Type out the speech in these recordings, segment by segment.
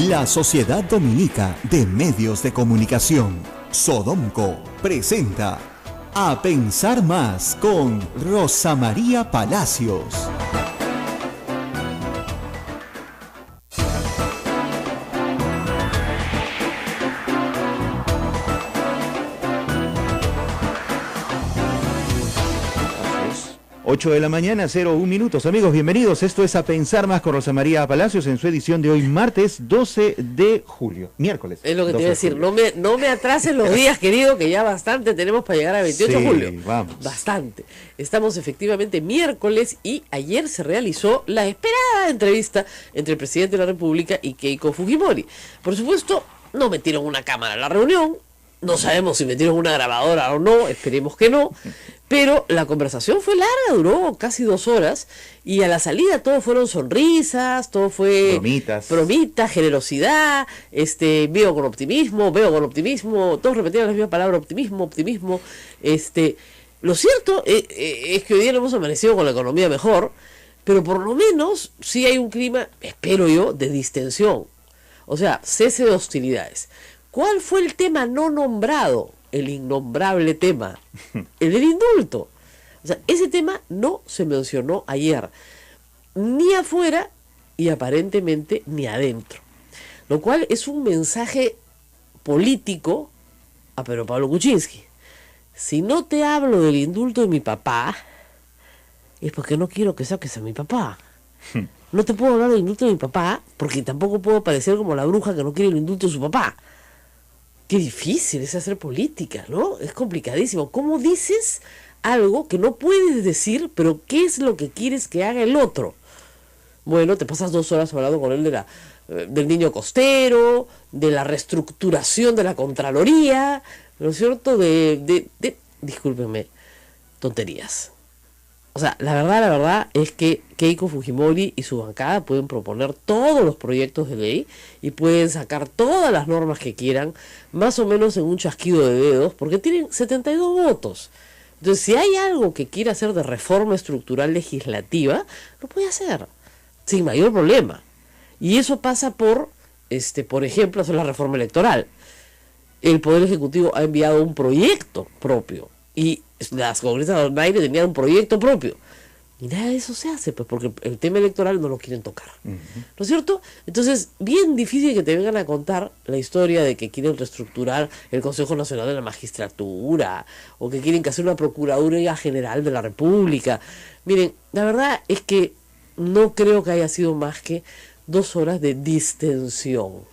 La Sociedad Dominica de Medios de Comunicación, Sodomco, presenta A Pensar Más con Rosa María Palacios. Ocho de la mañana, 01 minutos. Amigos, bienvenidos. Esto es A Pensar Más con Rosa María Palacios en su edición de hoy, martes 12 de julio, miércoles. Es lo que te iba a decir, no me atrasen los días, querido, que ya bastante tenemos para llegar a 28 de julio. Vamos. Bastante. Estamos efectivamente miércoles y ayer se realizó la esperada entrevista entre el presidente de la República y Keiko Fujimori. Por supuesto, no metieron una cámara a la reunión, no sabemos si metieron una grabadora o no, esperemos que no. Pero la conversación fue larga, duró casi 2 horas, y a la salida todo fueron sonrisas, todo fue bromitas, generosidad, veo con optimismo, todos repetían la misma palabra, optimismo. Lo cierto es que hoy día no hemos amanecido con la economía mejor, pero por lo menos sí hay un clima, espero yo, de distensión. O sea, cese de hostilidades. ¿Cuál fue el tema no nombrado? El innombrable tema, el del indulto. O sea, ese tema no se mencionó ayer, ni afuera y aparentemente ni adentro. Lo cual es un mensaje político a Pedro Pablo Kuczynski. Si no te hablo del indulto de mi papá, es porque no quiero que saques a mi papá. No te puedo hablar del indulto de mi papá, porque tampoco puedo parecer como la bruja que no quiere el indulto de su papá. Qué difícil es hacer política, ¿no? Es complicadísimo. ¿Cómo dices algo que no puedes decir, pero qué es lo que quieres que haga el otro? Bueno, te pasas 2 horas hablando con él del niño costero, de la reestructuración de la Contraloría, ¿no es cierto? Discúlpenme, tonterías. O sea, la verdad es que Keiko Fujimori y su bancada pueden proponer todos los proyectos de ley y pueden sacar todas las normas que quieran, más o menos en un chasquido de dedos, porque tienen 72 votos. Entonces, si hay algo que quiera hacer de reforma estructural legislativa, lo puede hacer, sin mayor problema. Y eso pasa por ejemplo, hacer la reforma electoral. El Poder Ejecutivo ha enviado un proyecto propio, y las congresas de Donaire tenían un proyecto propio. Y nada de eso se hace, pues porque el tema electoral no lo quieren tocar. ¿No es cierto? Entonces, bien difícil que te vengan a contar la historia de que quieren reestructurar el Consejo Nacional de la Magistratura, o que quieren que hacer una Procuraduría General de la República. Miren, la verdad es que no creo que haya sido más que 2 horas de distensión.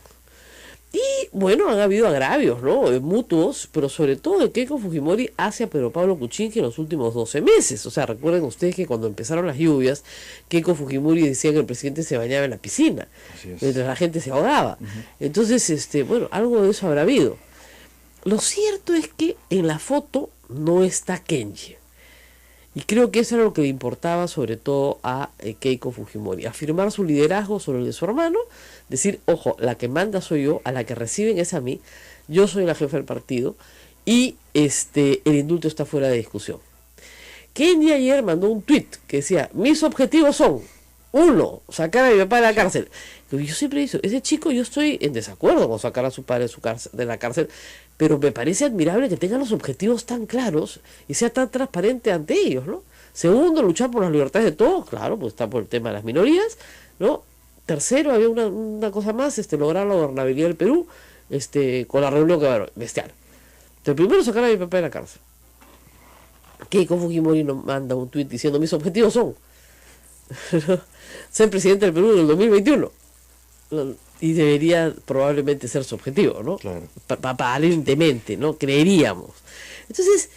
Y bueno, han habido agravios, ¿no? Mutuos, pero sobre todo de Keiko Fujimori hacia Pedro Pablo Kuczynski en los últimos 12 meses. O sea, recuerden ustedes que cuando empezaron las lluvias, Keiko Fujimori decía que el presidente se bañaba en la piscina, mientras la gente se ahogaba. Entonces, bueno, algo de eso habrá habido. Lo cierto es que en la foto no está Kenji. Y creo que eso era lo que le importaba sobre todo a Keiko Fujimori, afirmar su liderazgo sobre el de su hermano, decir, ojo, la que manda soy yo, a la que reciben es a mí, yo soy la jefa del partido, y el indulto está fuera de discusión. Kenji ayer mandó un tuit que decía, mis objetivos son, 1, sacar a mi papá de la cárcel. Yo siempre digo, ese chico, yo estoy en desacuerdo con sacar a su padre de la cárcel, pero me parece admirable que tengan los objetivos tan claros y sea tan transparente ante ellos, ¿no? 2, luchar por las libertades de todos, claro, pues está por el tema de las minorías, ¿no? 3, había una cosa más, lograr la gobernabilidad del Perú, con la reunión que va a haber, bestial. Entonces, primero sacar a mi papá de la cárcel. Keiko Fujimori nos manda un tuit diciendo, mis objetivos son ser presidente del Perú en el 2021. Y debería probablemente ser su objetivo, ¿no? Claro. Aparentemente, ¿no? Creeríamos. Entonces,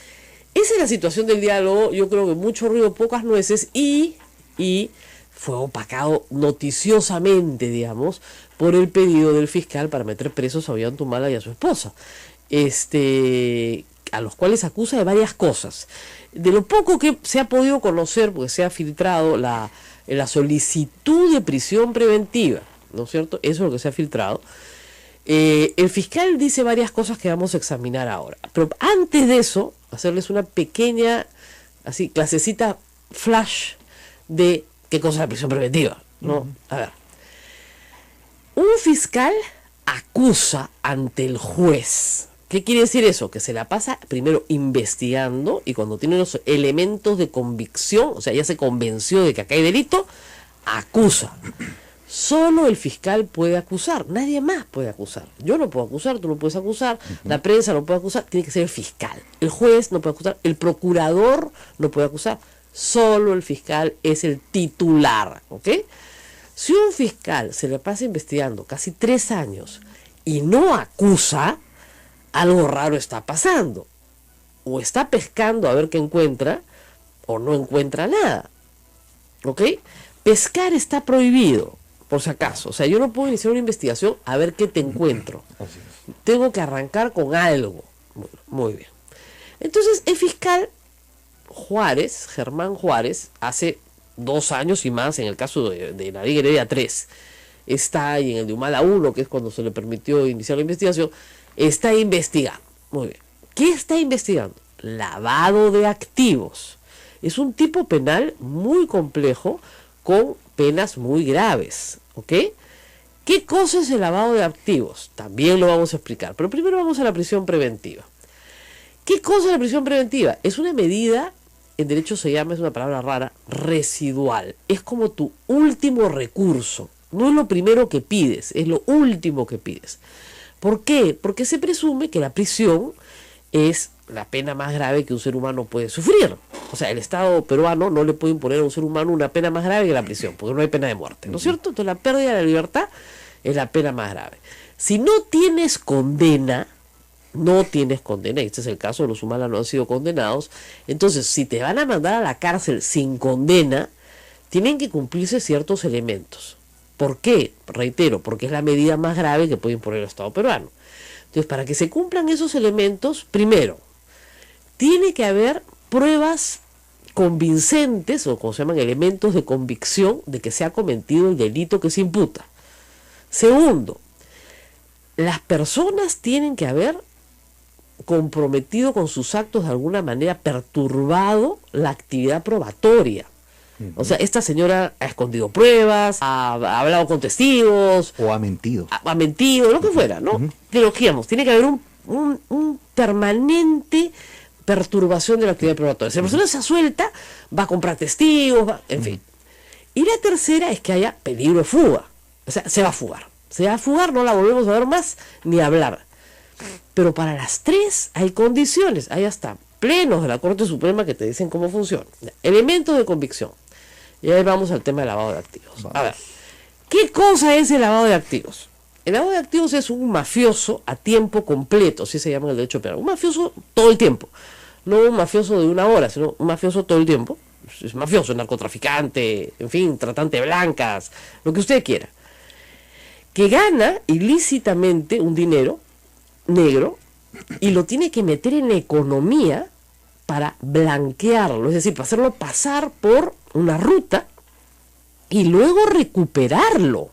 esa es la situación del diálogo. Yo creo que mucho ruido, pocas nueces, y fue opacado noticiosamente, digamos, por el pedido del fiscal para meter presos a Ollantumala y a su esposa, a los cuales acusa de varias cosas. De lo poco que se ha podido conocer, porque se ha filtrado la solicitud de prisión preventiva, ¿no es cierto? Eso es lo que se ha filtrado. El fiscal dice varias cosas que vamos a examinar ahora. Pero antes de eso, hacerles una pequeña, así, clasecita flash de qué cosa es la prisión preventiva, ¿no? A ver, Un fiscal acusa ante el juez. ¿Qué quiere decir eso? Que se la pasa primero investigando y cuando tiene los elementos de convicción, o sea, ya se convenció de que acá hay delito, acusa. Solo el fiscal puede acusar, nadie más puede acusar. Yo no puedo acusar, tú no puedes acusar, la prensa no puede acusar, tiene que ser el fiscal. El juez no puede acusar, el procurador no puede acusar, solo el fiscal es el titular, ¿ok? Si un fiscal se le pasa investigando casi 3 años y no acusa, algo raro está pasando. O está pescando a ver qué encuentra, o no encuentra nada. ¿Ok? Pescar está prohibido, por si acaso. O sea, yo no puedo iniciar una investigación a ver qué te encuentro. Tengo que arrancar con algo. Muy bien. Entonces, el fiscal Juárez, Germán Juárez, hace 2 años y más, en el caso de la Liga Heredia 3, está ahí en el de Humala 1, que es cuando se le permitió iniciar la investigación, está investigando. Muy bien. ¿Qué está investigando? Lavado de activos. Es un tipo penal muy complejo con penas muy graves. ¿Ok? ¿Qué cosa es el lavado de activos? También lo vamos a explicar. Pero primero vamos a la prisión preventiva. ¿Qué cosa es la prisión preventiva? Es una medida, en derecho se llama, es una palabra rara, residual. Es como tu último recurso. No es lo primero que pides, es lo último que pides. ¿Por qué? Porque se presume que la prisión es la pena más grave que un ser humano puede sufrir. O sea, el Estado peruano no le puede imponer a un ser humano una pena más grave que la prisión, porque no hay pena de muerte, ¿no es cierto? Entonces la pérdida de la libertad es la pena más grave. Si no tienes condena, y este es el caso de los humanos no han sido condenados, entonces si te van a mandar a la cárcel sin condena, tienen que cumplirse ciertos elementos. ¿Por qué? Reitero, porque es la medida más grave que puede imponer el Estado peruano. Entonces, para que se cumplan esos elementos, primero, tiene que haber pruebas convincentes, o como se llaman, elementos de convicción de que se ha cometido el delito que se imputa. Segundo, las personas tienen que haber comprometido con sus actos de alguna manera, perturbado la actividad probatoria. O sea, esta señora ha escondido pruebas, ha hablado con testigos. O ha mentido. Ha mentido, lo que fuera, ¿no? Teologíamos, tiene que haber un permanente perturbación de la actividad probatoria. Si la persona se suelta, va a comprar testigos, en fin. Y la tercera es que haya peligro de fuga. O sea, se va a fugar. Se va a fugar, no la volvemos a ver más, ni a hablar. Pero para las 3 hay condiciones. Ahí está. Plenos de la Corte Suprema que te dicen cómo funciona. Elementos de convicción. Y ahí vamos al tema del lavado de activos. A ver, ¿qué cosa es el lavado de activos? El lavado de activos es un mafioso a tiempo completo, así se llama en el derecho penal. Un mafioso todo el tiempo. No un mafioso de 1 hora, sino un mafioso todo el tiempo. Es mafioso, narcotraficante, en fin, tratante de blancas, lo que usted quiera. Que gana ilícitamente un dinero negro y lo tiene que meter en la economía para blanquearlo, es decir, para hacerlo pasar por una ruta y luego recuperarlo.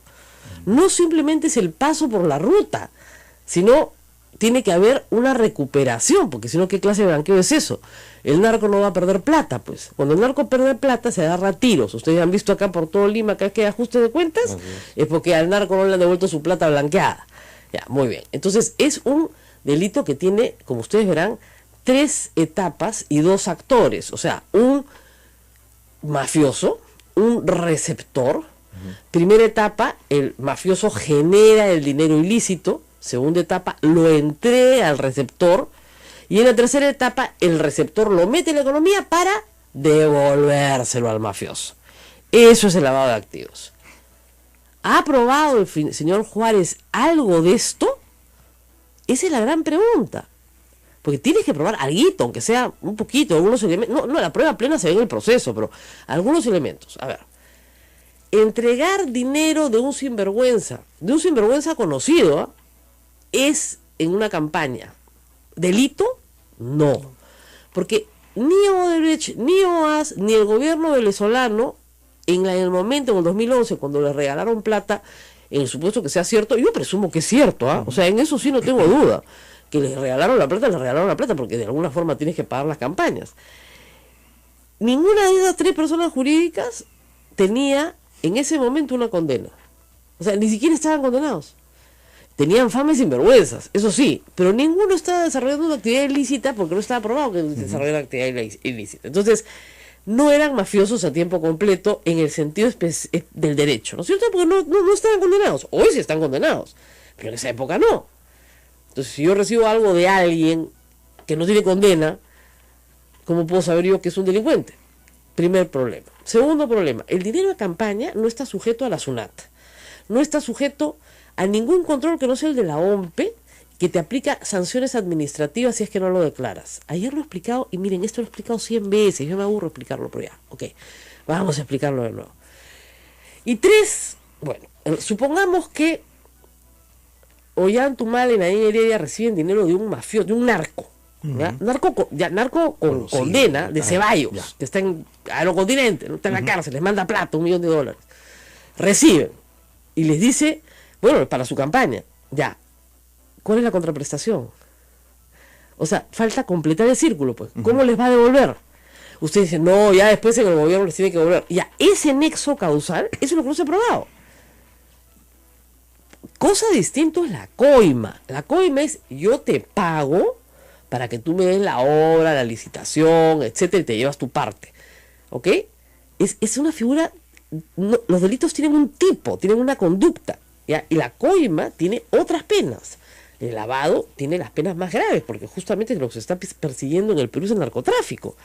No simplemente es el paso por la ruta, sino tiene que haber una recuperación, porque si no, ¿qué clase de blanqueo es eso? El narco no va a perder plata, pues. Cuando el narco pierde plata, se agarra a tiros. Ustedes han visto acá por todo Lima que hay ajuste de cuentas, es porque al narco no le han devuelto su plata blanqueada. Ya, muy bien. Entonces, es un delito que tiene, como ustedes verán, 3 etapas y 2 actores. O sea, un mafioso, un receptor. Primera etapa, el mafioso genera el dinero ilícito. Segunda etapa, lo entrega al receptor. Y en la tercera etapa, el receptor lo mete en la economía para devolvérselo al mafioso. Eso es el lavado de activos. ¿Ha aprobado el señor Juárez algo de esto? Esa es la gran pregunta. Porque tienes que probar algo, aunque sea un poquito, algunos elementos. No, la prueba plena se ve en el proceso, pero algunos elementos. A ver. Entregar dinero de un sinvergüenza conocido, es en una campaña. ¿Delito? No. Porque ni Odebrecht, ni OAS, ni el gobierno venezolano, en el momento, en el 2011, cuando le regalaron plata, en el supuesto que sea cierto, yo presumo que es cierto, o sea, en eso sí no tengo duda, que les regalaron la plata, porque de alguna forma tienes que pagar las campañas. Ninguna de esas 3 personas jurídicas tenía en ese momento una condena. O sea, ni siquiera estaban condenados. Tenían fama y sinvergüenzas, eso sí, pero ninguno estaba desarrollando una actividad ilícita porque no estaba probado que desarrollaran actividad ilícita. Entonces, no eran mafiosos a tiempo completo en el sentido del derecho, ¿no es cierto? Porque no estaban condenados. Hoy sí están condenados, pero en esa época no. Entonces, si yo recibo algo de alguien que no tiene condena, ¿cómo puedo saber yo que es un delincuente? Primer problema. Segundo problema, el dinero de campaña no está sujeto a la SUNAT. No está sujeto a ningún control que no sea el de la OMPE, que te aplica sanciones administrativas si es que no lo declaras. Ayer lo he explicado, y miren, esto lo he explicado 100 veces, yo me aburro explicarlo, pero ya, ok, vamos a explicarlo de nuevo. Y 3, bueno, supongamos que Ollantaytamala y Nadine Heredia reciben dinero de un mafioso, de un narco, ¿ya? Narco con condena de Ceballos, que está en Aerocontinente, ¿no? Está en la cárcel, les manda plata, $1 millón. Reciben, y les dice, bueno, para su campaña, ya, ¿cuál es la contraprestación? O sea, falta completar el círculo, pues. ¿Cómo les va a devolver? Ustedes dicen, no, ya después en el gobierno les tiene que devolver. Ya, ese nexo causal, eso es lo que no se ha probado. Cosa distinta es la coima. La coima es, yo te pago para que tú me des la obra, la licitación, etcétera, y te llevas tu parte. ¿Ok? Es una figura, no, los delitos tienen un tipo, tienen una conducta. ¿Ya? Y la coima tiene otras penas. El lavado tiene las penas más graves, porque justamente lo que se está persiguiendo en el Perú es el narcotráfico,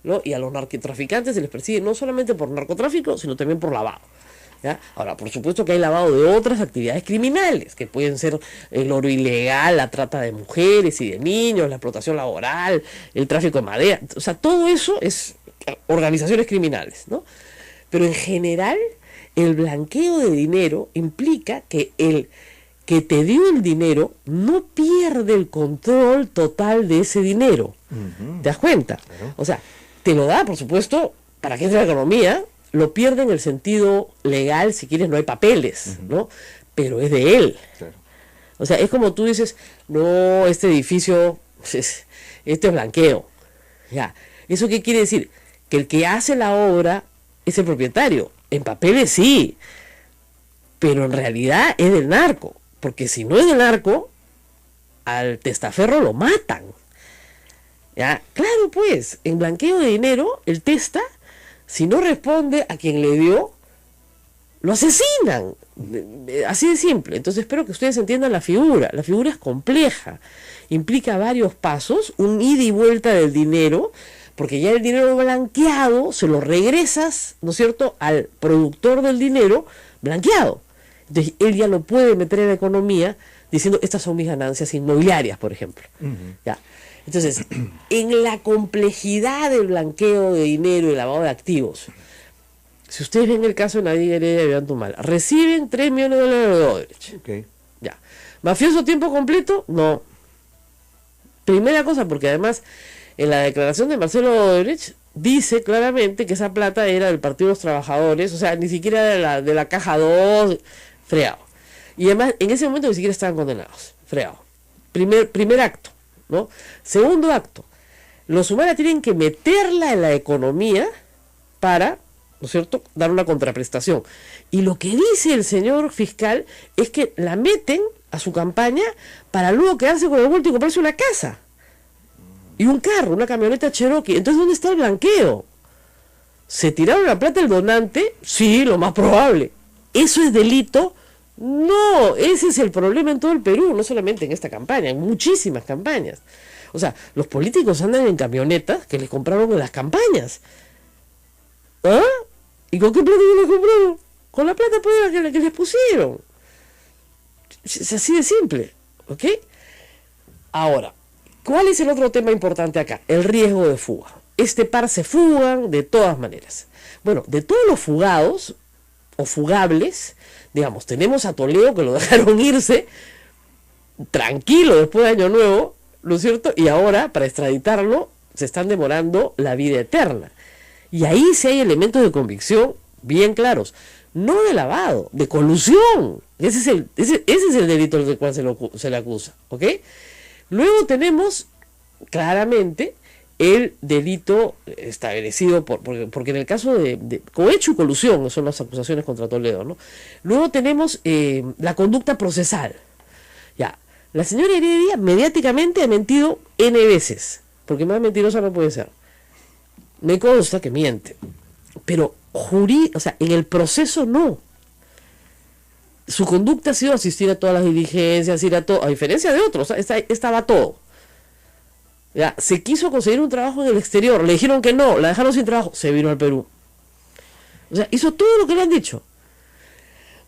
¿no? Y a los narcotraficantes se les persigue no solamente por narcotráfico, sino también por lavado. ¿Ya? Ahora, por supuesto que hay lavado de otras actividades criminales, que pueden ser el oro ilegal, la trata de mujeres y de niños, la explotación laboral, el tráfico de madera. O sea, todo eso es organizaciones criminales, ¿no? Pero en general, el blanqueo de dinero implica que el que te dio el dinero no pierde el control total de ese dinero. ¿Te das cuenta? Claro. O sea, te lo da, por supuesto, para que entre la economía, lo pierde en el sentido legal, si quieres, no hay papeles, ¿no? Pero es de él. Claro. O sea, es como tú dices, no, este edificio, este es blanqueo. Ya. ¿Eso qué quiere decir? Que el que hace la obra es el propietario. En papeles sí, pero en realidad es del narco, porque si no es del narco, al testaferro lo matan. ¿Ya? Claro, pues, en blanqueo de dinero, el testa, si no responde a quien le dio, lo asesinan. Así de simple. Entonces espero que ustedes entiendan la figura. La figura es compleja, implica varios pasos, un ida y vuelta del dinero, porque ya el dinero blanqueado se lo regresas, ¿no es cierto?, al productor del dinero blanqueado. Entonces él ya lo puede meter en la economía diciendo, estas son mis ganancias inmobiliarias, por ejemplo. ¿Ya? Entonces, en la complejidad del blanqueo de dinero y lavado de activos, si ustedes ven el caso de Nadine Heredia y Ollantaytamala, reciben $3 millones de Odebrecht. Okay. Ya. ¿Mafioso a tiempo completo? No. Primera cosa, porque además en la declaración de Marcelo Odebrecht dice claramente que esa plata era del Partido de los Trabajadores, o sea, ni siquiera de la Caja 2, fregado. Y además, en ese momento ni siquiera estaban condenados, fregado. Primer acto, ¿no? Segundo acto, los Humala tienen que meterla en la economía para, ¿no es cierto?, dar una contraprestación. Y lo que dice el señor fiscal es que la meten a su campaña para luego quedarse con el vuelto y comprarse una casa. Y un carro, una camioneta Cherokee. Entonces, ¿dónde está el blanqueo? ¿Se tiraron la plata del donante? Sí, lo más probable. ¿Eso es delito? No, ese es el problema en todo el Perú, no solamente en esta campaña, en muchísimas campañas. O sea, los políticos andan en camionetas que les compraron en las campañas. ¿Ah? ¿Y con qué plata les compraron? Con la plata que les pusieron. Es así de simple, ¿ok? Ahora, ¿cuál es el otro tema importante acá? El riesgo de fuga. Este par se fugan de todas maneras. Bueno, de todos los fugados o fugables, digamos, tenemos a Toledo que lo dejaron irse tranquilo después de Año Nuevo, ¿no es cierto? Y ahora, para extraditarlo, se están demorando la vida eterna. Y ahí sí hay elementos de convicción bien claros. No de lavado, de colusión. Ese es el delito del cual se le acusa, ¿ok? Luego tenemos claramente el delito establecido porque en el caso de cohecho y colusión son las acusaciones contra Toledo, ¿no? Luego tenemos la conducta procesal. Ya, la señora Heredia mediáticamente ha mentido N veces, porque más mentirosa no puede ser. Me consta que miente, pero o sea, en el proceso no. Su conducta ha sido asistir a todas las diligencias, ir a todo, a diferencia de otros, estaba todo. Ya, se quiso conseguir un trabajo en el exterior, le dijeron que no, la dejaron sin trabajo, se vino al Perú. O sea, hizo todo lo que le han dicho.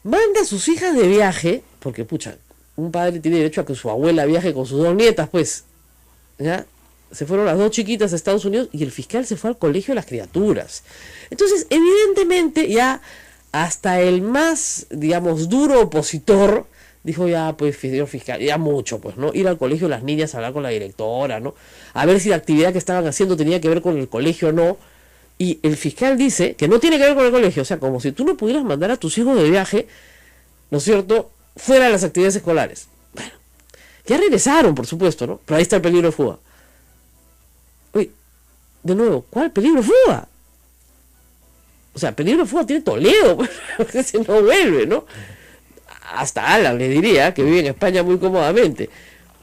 Manda a sus hijas de viaje, porque pucha, un padre tiene derecho a que su abuela viaje con sus 2 nietas, pues. ¿Ya? Se fueron las 2 chiquitas a Estados Unidos y el fiscal se fue al colegio de las criaturas. Entonces, evidentemente, ya hasta el más, digamos, duro opositor dijo, ya, pues, señor fiscal, ya mucho, pues, ¿no? Ir al colegio de las niñas a hablar con la directora, ¿no? A ver si la actividad que estaban haciendo tenía que ver con el colegio o no. Y el fiscal dice que no tiene que ver con el colegio. O sea, como si tú no pudieras mandar a tus hijos de viaje, ¿no es cierto?, fuera de las actividades escolares. Bueno, ya regresaron, por supuesto, ¿no? Pero ahí está el peligro de fuga. Uy, de nuevo, ¿cuál peligro de fuga? O sea, peligro de fuga tiene Toledo, porque se no vuelve, ¿no? Hasta Alan le diría, que vive en España muy cómodamente.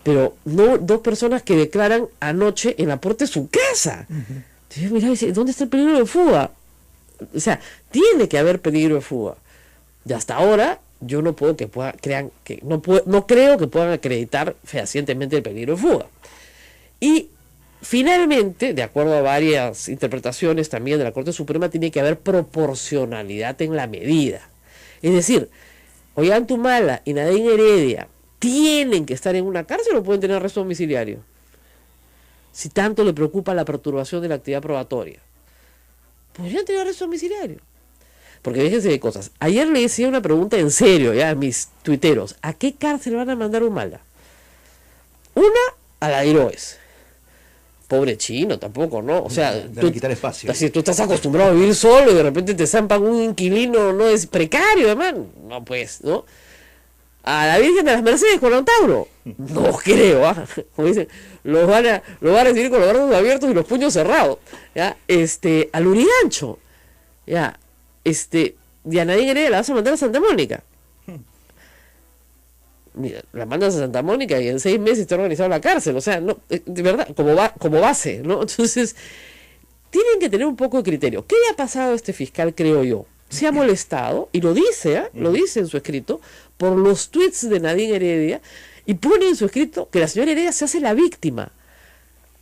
Pero no 2 personas que declaran anoche en la puerta de su casa. Entonces, mira, dice, ¿dónde está el peligro de fuga? O sea, tiene que haber peligro de fuga. Y hasta ahora, yo no puedo no creo que puedan acreditar fehacientemente el peligro de fuga. Y finalmente, de acuerdo a varias interpretaciones también de la Corte Suprema, tiene que haber proporcionalidad en la medida. Es decir, Ollanta y Nadine Heredia tienen que estar en una cárcel o pueden tener arresto domiciliario, si tanto le preocupa la perturbación de la actividad probatoria. Podrían tener arresto domiciliario. Porque déjense de cosas. Ayer le hice una pregunta en serio ya a mis tuiteros. ¿A qué cárcel van a mandar Humala? Una, a la de Iroes. Pobre chino, tampoco, ¿no? O sea, tú, quitar espacio. Si tú estás acostumbrado a vivir solo y de repente te zampan un inquilino, no es precario, además. No, pues, ¿no? A la Virgen de las Mercedes con Antauro. No creo, ¿ah? Como dicen, lo van a recibir con los brazos abiertos y los puños cerrados. ¿Ya? Al Urigancho. ¿Ya? Y a Nadine Heredia la vas a mandar a Santa Mónica. Mira, la mandas a Santa Mónica y en 6 meses está organizado la cárcel. O sea, no, de verdad, como base, ¿no? Entonces, tienen que tener un poco de criterio. ¿Qué le ha pasado a este fiscal, creo yo? Se ha molestado, y lo dice, lo dice en su escrito, por los tweets de Nadine Heredia, y pone en su escrito que la señora Heredia se hace la víctima.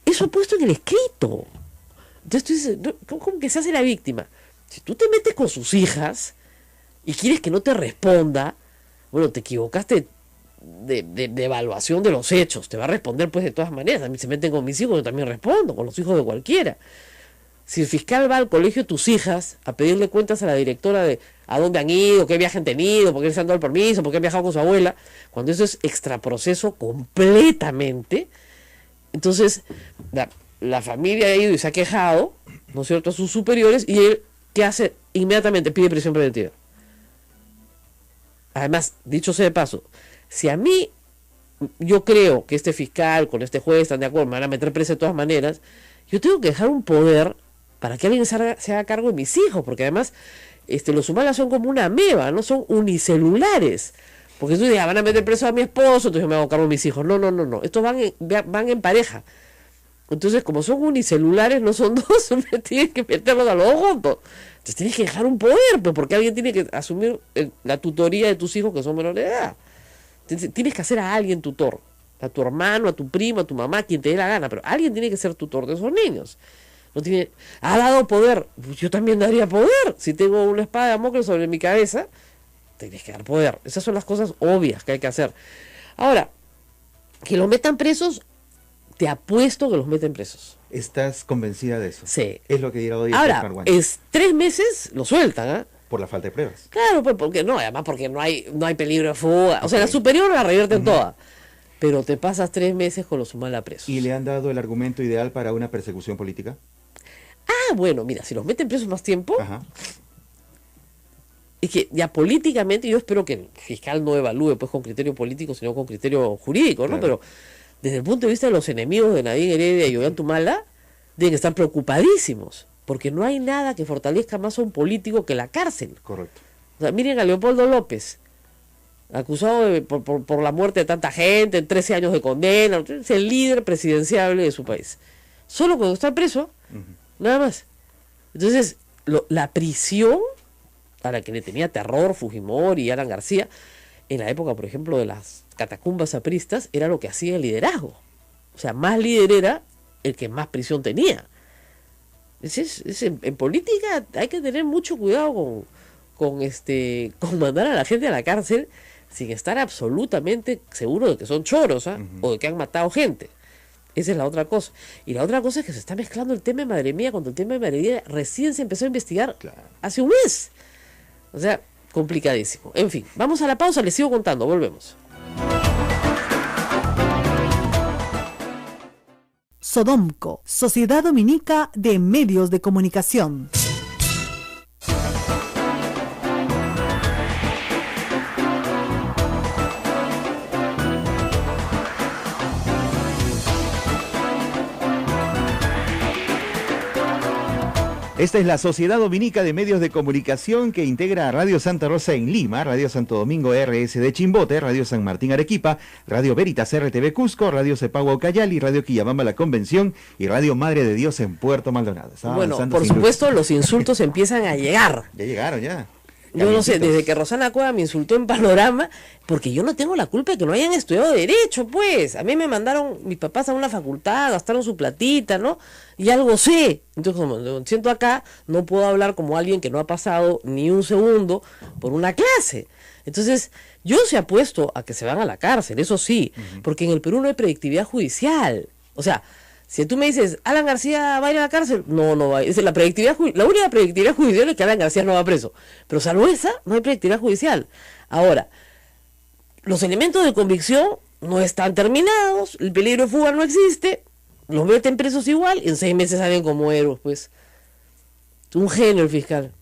Eso ha puesto en el escrito. Entonces tú dices, ¿cómo que se hace la víctima? Si tú te metes con sus hijas y quieres que no te responda, bueno, te equivocaste de evaluación de los hechos. Te va a responder pues de todas maneras. A mí se meten con mis hijos, yo también respondo, con los hijos de cualquiera. Si el fiscal va al colegio de tus hijas a pedirle cuentas a la directora de a dónde han ido, qué viaje han tenido, por qué les han dado el permiso, por qué han viajado con su abuela, cuando eso es extraproceso completamente, entonces la familia ha ido y se ha quejado, ¿no es cierto?, a sus superiores, y él, ¿qué hace? Inmediatamente pide prisión preventiva. Además, dicho sea de paso, si a mí, yo creo que este fiscal con este juez están de acuerdo, me van a meter preso de todas maneras, yo tengo que dejar un poder para que alguien se haga cargo de mis hijos, porque además los humanos son como una ameba, no son unicelulares. Porque tú dices, van a meter preso a mi esposo, entonces yo me hago cargo de mis hijos. No. Estos van en pareja. Entonces, como son unicelulares, no son 2, tienes que meterlos a los 2 juntos. Entonces tienes que dejar un poder, pues, porque alguien tiene que asumir la tutoría de tus hijos que son menores de edad. Tienes que hacer a alguien tutor. A tu hermano, a tu primo, a tu mamá, quien te dé la gana, pero alguien tiene que ser tutor de esos niños. Ha dado poder, pues yo también daría poder. Si tengo una espada de Damocles sobre mi cabeza, tienes que dar poder. Esas son las cosas obvias que hay que hacer. Ahora, que los metan presos, te apuesto que los meten presos. ¿Estás convencida de eso? Sí. Es lo que dirá hoy. Ahora, 3 meses lo sueltan, ¿ah? Por la falta de pruebas. Claro, pues porque no, además porque no hay peligro de fuga. O sea, la superior la revierten toda. Pero te pasas 3 meses con los Humala presos. ¿Y le han dado el argumento ideal para una persecución política? Bueno, mira, si los meten presos más tiempo, Ajá. Es que ya políticamente, yo espero que el fiscal no evalúe pues con criterio político, sino con criterio jurídico, ¿no? Claro. Pero desde el punto de vista de los enemigos de Nadine Heredia y Ollanta Humala, deben estar preocupadísimos, porque no hay nada que fortalezca más a un político que la cárcel. Correcto. O sea, miren a Leopoldo López, acusado por la muerte de tanta gente, 13 años de condena, es el líder presidenciable de su país. Solo cuando está preso, nada más. Entonces, la prisión, a la que le tenía terror Fujimori y Alan García, en la época, por ejemplo, de las catacumbas apristas, era lo que hacía el liderazgo. O sea, más líder era el que más prisión tenía. En política hay que tener mucho cuidado con mandar a la gente a la cárcel sin estar absolutamente seguro de que son choros, o de que han matado gente. Esa es la otra cosa. Y la otra cosa es que se está mezclando el tema de Madre Mía cuando el tema de Madre Mía recién se empezó a investigar hace un mes. O sea, complicadísimo. En fin, vamos a la pausa, les sigo contando, volvemos. Sodomco, Sociedad Dominica de Medios de Comunicación. Esta es la Sociedad Dominica de Medios de Comunicación que integra a Radio Santa Rosa en Lima, Radio Santo Domingo RS de Chimbote, Radio San Martín Arequipa, Radio Veritas RTV Cusco, Radio Cepagua Ucayali, Radio Quillabamba La Convención y Radio Madre de Dios en Puerto Maldonado. Bueno, por supuesto los insultos empiezan a llegar. Ya llegaron, ya. Yo no sé, desde que Rosana Cueva me insultó en Panorama, porque yo no tengo la culpa de que no hayan estudiado Derecho, pues. A mí me mandaron mis papás a una facultad, gastaron su platita, ¿no? Y algo sé. Entonces, como me siento acá, no puedo hablar como alguien que no ha pasado ni un segundo por una clase. Entonces, yo se apuesto a que se van a la cárcel, eso sí, porque en el Perú no hay predictividad judicial. O sea, si tú me dices, Alan García va a ir a la cárcel, no va a ir. La única predictividad judicial es que Alan García no va preso. Pero salvo esa, no hay predictividad judicial. Ahora, los elementos de convicción no están terminados, el peligro de fuga no existe, los meten presos igual y en 6 meses salen como héroes, pues. Un genio el fiscal.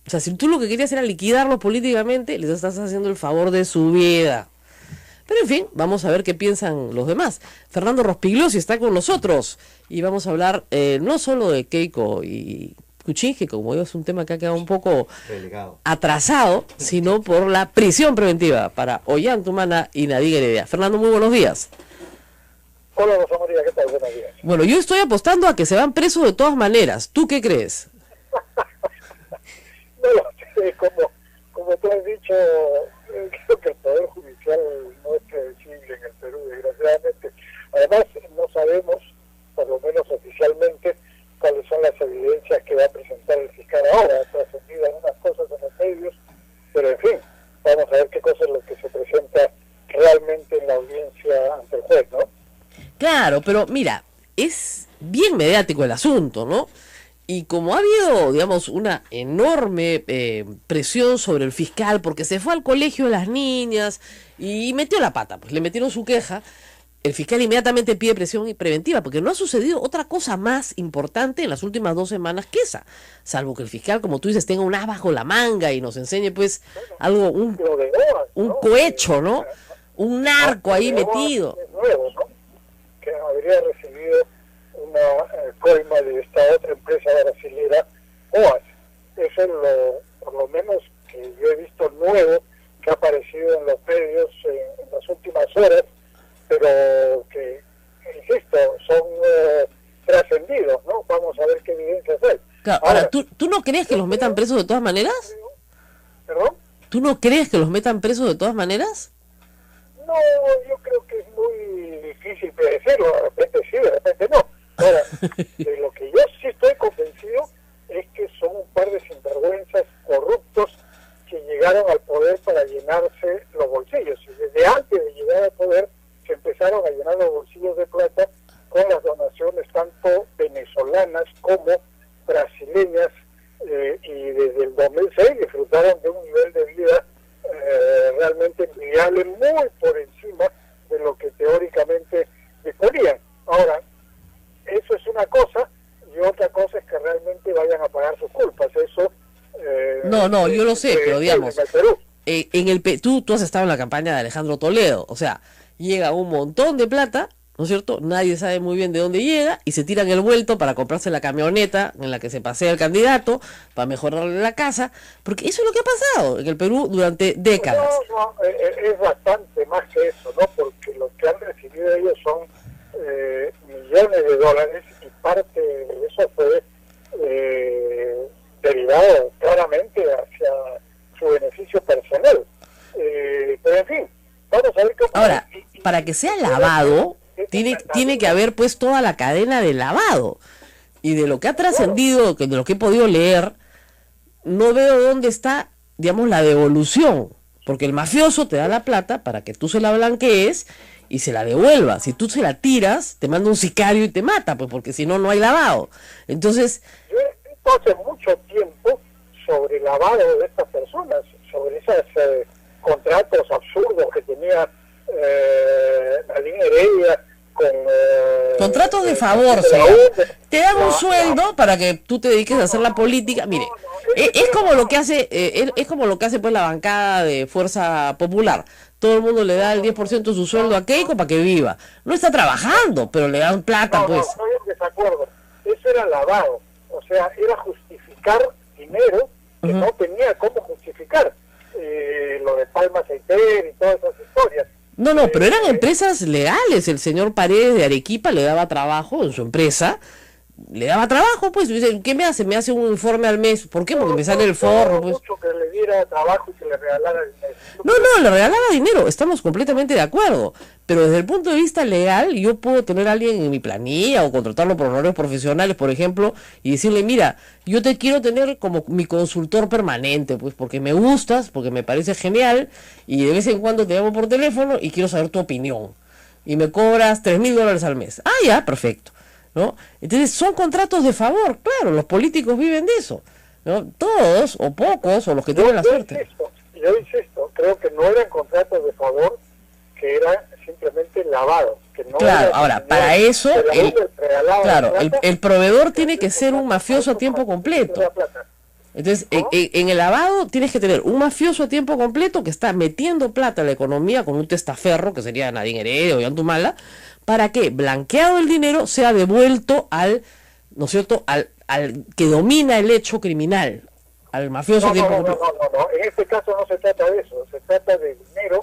O sea, si tú lo que querías era liquidarlos políticamente, les estás haciendo el favor de su vida. Pero en fin, vamos a ver qué piensan los demás. Fernando Rospigliosi está con nosotros y vamos a hablar no solo de Keiko y Kuczynski, que como digo es un tema que ha quedado un poco atrasado, sino por la prisión preventiva para Ollantumala y Nadia Heredia. Fernando, muy buenos días. Hola, Rosa María, ¿qué tal? Buenos días. Bueno, yo estoy apostando a que se van presos de todas maneras. ¿Tú qué crees? No lo sé, como tú has dicho, creo que el Poder Judicial no es predecible en el Perú, desgraciadamente. Además, no sabemos, por lo menos oficialmente, cuáles son las evidencias que va a presentar el fiscal ahora. Ha trascendido algunas cosas en los medios, pero en fin, vamos a ver qué cosa es lo que se presenta realmente en la audiencia ante el juez, ¿no? Claro, pero mira, es bien mediático el asunto, ¿no? Y como ha habido, digamos, una enorme presión sobre el fiscal porque se fue al colegio de las niñas y metió la pata, pues le metieron su queja, el fiscal inmediatamente pide presión preventiva porque no ha sucedido otra cosa más importante en las últimas 2 semanas que esa, salvo que el fiscal, como tú dices, tenga un as bajo la manga y nos enseñe pues algo, un cohecho, ¿no? Un narco ahí metido. Es nuevo, ¿no? Que habría recibido una coima de esta otra empresa brasilera, OAS. Eso es por lo menos que yo he visto nuevo que ha aparecido en los medios en las últimas horas, pero que, insisto, son trascendidos, ¿no? Vamos a ver qué evidencias hay. Claro, ahora, ¿tú no crees que los metan presos de todas maneras? ¿Perdón? ¿Tú no crees que los metan presos de todas maneras? No, yo creo que es muy difícil predecirlo, de repente sí, de repente no. Ahora, de lo que yo sí estoy convencido es que son un par de sinvergüenzas corruptos que llegaron al poder para llenarse los bolsillos. Y desde antes de llegar al poder se empezaron a llenar los bolsillos de plata con las donaciones tanto venezolanas como brasileñas, y desde el 2006 disfrutaron de un nivel de vida realmente envidiable, muy por encima de lo que teóricamente disponían. Ahora, eso es una cosa, y otra cosa es que realmente vayan a pagar sus culpas. Eso no, yo lo sé, pero digamos, tú has estado en la campaña de Alejandro Toledo, o sea, llega un montón de plata ¿no es cierto? Nadie sabe muy bien de dónde llega y se tiran el vuelto para comprarse la camioneta en la que se pasea el candidato, para mejorarle la casa, porque eso es lo que ha pasado en el Perú durante décadas. Es bastante más que eso, ¿no? Porque lo que han recibido ellos son millones de dólares y parte de eso fue derivado claramente hacia su beneficio personal. Pero en fin, vamos a ver cómo... Ahora, para que sea lavado, tiene que haber pues toda la cadena de lavado. Y de lo que ha trascendido, de lo que he podido leer, no veo dónde está, digamos, la devolución. Porque el mafioso te da la plata para que tú se la blanquees y se la devuelva. Si tú se la tiras, te manda un sicario y te mata, pues porque si no, no hay lavado. Entonces... Yo he escrito hace mucho tiempo sobre el lavado de estas personas, sobre esos contratos absurdos que tenía Nadine Heredia con... contratos de favor, te dan un sueldo para que tú te dediques a hacer la política. Mire, es como lo que hace es como lo que hace pues la bancada de Fuerza Popular. Todo el mundo le da el 10% de su sueldo a Keiko para que viva. No está trabajando, pero le dan plata, pues. No, estoy en desacuerdo. Eso era lavado. O sea, era justificar dinero que no tenía cómo justificar. Lo de Palma Aceiter y todas esas historias. No, pero eran empresas legales. El señor Paredes de Arequipa le daba trabajo en su empresa. Le daba trabajo, pues. Dice, ¿qué me hace? Me hace un informe al mes. ¿Por qué? Porque me sale el forro, pues. Mucho que le diera trabajo y que le regalara dinero. No, le regalaba dinero. Estamos completamente de acuerdo. Pero desde el punto de vista legal, yo puedo tener a alguien en mi planilla o contratarlo por horarios profesionales, por ejemplo, y decirle, mira, yo te quiero tener como mi consultor permanente, pues, porque me gustas, porque me parece genial, y de vez en cuando te llamo por teléfono y quiero saber tu opinión. Y me cobras $3,000 al mes. Ah, ya, perfecto. ¿No? Entonces son contratos de favor, claro, los políticos viven de eso, ¿no? Todos, o pocos, o los que tienen la suerte. Yo insisto, creo que no eran contratos de favor, que eran simplemente lavados. Que no claro, ahora, para eso, el proveedor tiene que ser un mafioso a tiempo completo. Entonces, ¿no? en el lavado tienes que tener un mafioso a tiempo completo que está metiendo plata en la economía con un testaferro, que sería Nadine Heredia o Yantumala, para que, blanqueado el dinero, sea devuelto al, ¿no es cierto?, al que domina el hecho criminal, al mafioso a tiempo completo. No, en este caso no se trata de eso, se trata de dinero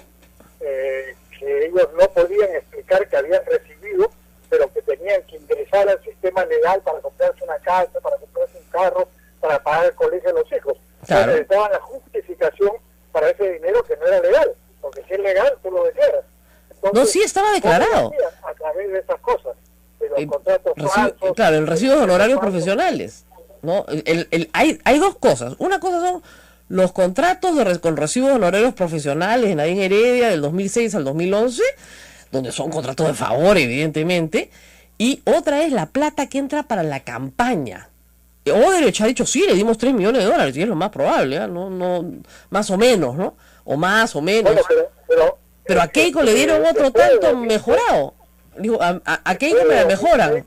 que ellos no podían explicar que habían recibido, pero que tenían que ingresar al sistema legal para comprarse una casa, para comprarse un carro, para pagar el colegio de los hijos. Claro. Necesitaban la justificación para ese dinero que no era legal, porque si es legal, tú lo declaras. Entonces, no, sí estaba declarado. A través de esas cosas, de los contratos falsos. Claro, el recibo de honorarios profesionales, ¿no? Hay dos cosas. Una cosa son los contratos con recibos de honorarios profesionales en Nadine Heredia del 2006 al 2011, donde son contratos de favor, evidentemente, y otra es la plata que entra para la campaña. Odebrecht ha dicho, sí, le dimos $3 millones, y es lo más probable, ¿eh? No, más o menos, ¿no? O más o menos. Bueno, pero a Keiko le dieron otro tanto mejorado. Digo, a Keiko me la mejoran.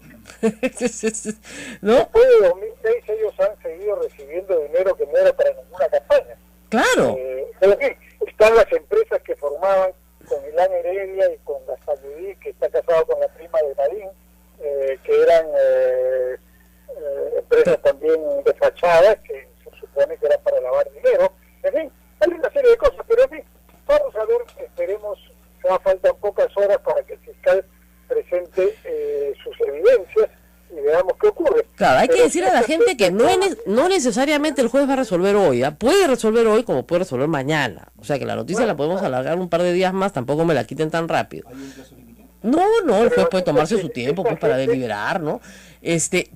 ¿No? Después de 2006 ellos han seguido recibiendo dinero que no era para ninguna campaña. Claro. Pero en fin, están las empresas que formaban con Milán Heredia y con Gastalludí, que está casado con la prima de Marín, que eran empresas también desfachadas, que se supone que eran para lavar dinero. En fin, hay una serie de cosas, pero en fin, vamos a ver, esperemos, faltan pocas horas para que el fiscal presente sus evidencias y veamos qué ocurre. Claro, hay que decir a la gente que no necesariamente el juez va a resolver hoy, ¿eh? Puede resolver hoy como puede resolver mañana. O sea que la noticia la podemos alargar un par de días más, tampoco me la quiten tan rápido. No, el juez puede tomarse su tiempo pues para deliberar, ¿no?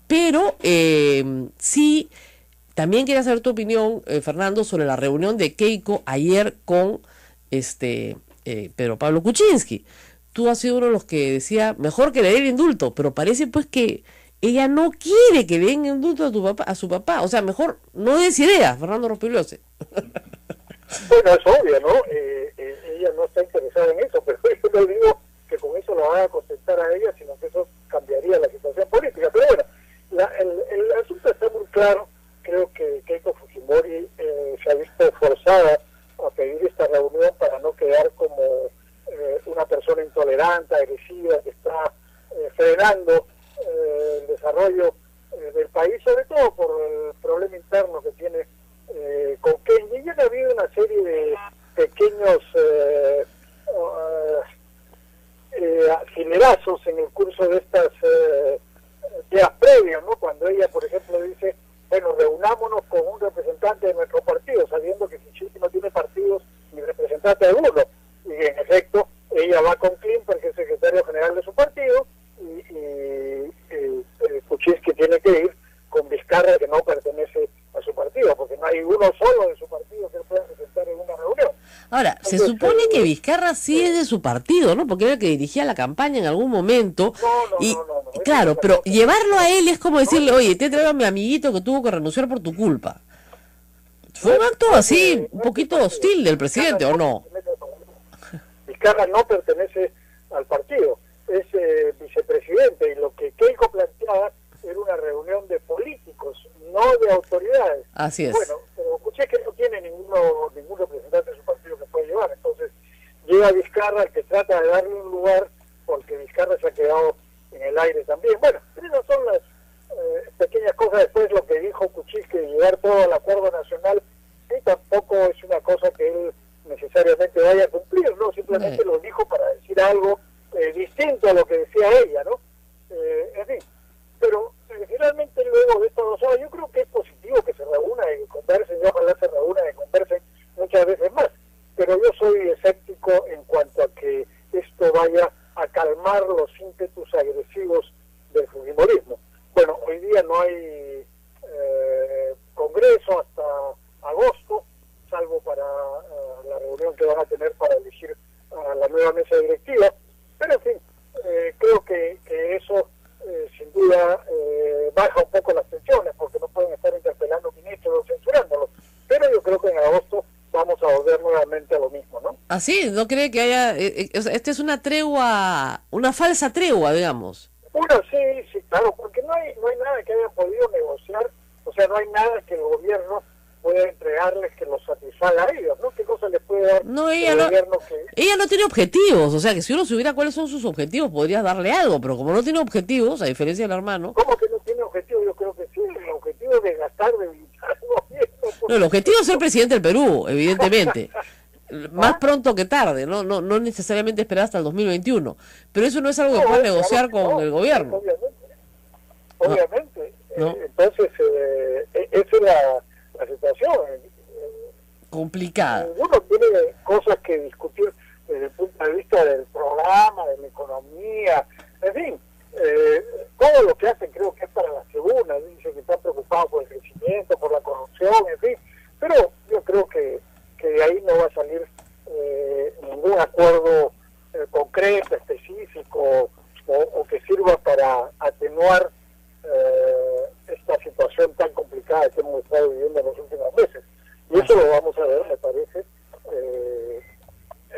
Pero sí, también quería saber tu opinión, Fernando, sobre la reunión de Keiko ayer con Pedro Pablo Kuczynski. Tú has sido uno de los que decía, mejor que le den indulto, pero parece pues que ella no quiere que le den indulto a su papá. O sea, mejor no des idea, Fernando Rospigliosi. Bueno, es obvio, ¿no? Ella no está interesada en eso, pero yo no digo que con eso la van a contentar a ella, sino que eso cambiaría la situación política. Pero bueno, el asunto está muy claro. Creo que Keiko Fujimori se ha visto forzada a pedir esta reunión para no quedar como una persona intolerante, agresiva, que está frenando el desarrollo del país, sobre todo por el problema interno que tiene con Kenia. Ya ha habido una serie de pequeños acelerazos en el curso de estas días previos, ¿no? Cuando ella, por ejemplo, dice, bueno, reunámonos con un representante de nuestro partido, sabiendo que Pichichi no tiene partidos ni representante alguno. Y en efecto, ella va con Klimper, que es secretario general de su partido, y Kuczynski tiene que ir con Vizcarra, que no pertenece a su partido, porque no hay uno solo de su partido que pueda presentar en una reunión. Ahora, Entonces, se supone que Vizcarra sí es de su partido, ¿no? Porque era el que dirigía la campaña en algún momento. No. Claro, pero llevarlo a él es como decirle, oye, te traigo a mi amiguito que tuvo que renunciar por tu culpa. Fue un acto así, un poquito hostil del presidente, ¿o no? Vizcarra no pertenece al partido, es vicepresidente, y lo que Keiko planteaba era una reunión de políticos, no de autoridades. Así es. Bueno, pero escuché que no tiene ningún representante de su partido que puede llevar, entonces llega Vizcarra, el que trata de darle un lugar, porque Vizcarra se ha quedado en el aire también. Bueno, esas son las pequeñas cosas. Después lo que dijo Kuczynski de llevar todo al acuerdo nacional, y tampoco es una cosa que él necesariamente vaya a cumplir, ¿no? Simplemente lo dijo para decir algo distinto a lo que decía ella, ¿no? En fin, pero finalmente luego de estas 2 horas, yo creo que es positivo que se reúnan y conversen, y ojalá se reúnan y conversen muchas veces más, pero yo soy escéptico en cuanto a que esto vaya a calmar los ímpetus agresivos del fujimorismo. Bueno, hoy día no hay congreso hasta agosto, salvo para la reunión que van a tener para elegir a la nueva mesa directiva, pero en fin, creo que eso sin duda baja un poco las tensiones, porque no pueden estar interpelando ministros o censurándolo, pero yo creo que en agosto vamos a volver nuevamente a lo mismo, ¿no? Así, ¿no cree que haya, o sea, esta es una tregua, una falsa tregua, digamos? Sí, claro, porque no hay nada que haya podido negociar, o sea, no hay nada que el gobierno pueda entregarles que los satisfaga a ellos, ¿no? ¿Qué cosa les puede dar el gobierno que... Ella no tiene objetivos, o sea, que si uno supiera cuáles son sus objetivos, podrías darle algo, pero como no tiene objetivos, a diferencia del hermano... ¿Cómo que no tiene objetivos? Yo creo que sí, el objetivo es desgastar, debilitar al gobierno. No, el objetivo es ser presidente del Perú, evidentemente. Más pronto que tarde, no necesariamente esperar hasta el 2021, pero eso no es algo que pueda negociar con el gobierno. Obviamente. No. Entonces, esa es la situación. Complicada. Uno tiene cosas que discutir desde el punto de vista del programa, de la economía, en fin, todo lo que hacen creo que es para la tribuna, dicen que están preocupados por el crecimiento, por la corrupción, en fin, pero yo creo que de ahí no va a salir ningún acuerdo concreto, específico, o que sirva para atenuar esta situación tan complicada que hemos estado viviendo en los últimos meses. Y eso lo vamos a ver, me parece,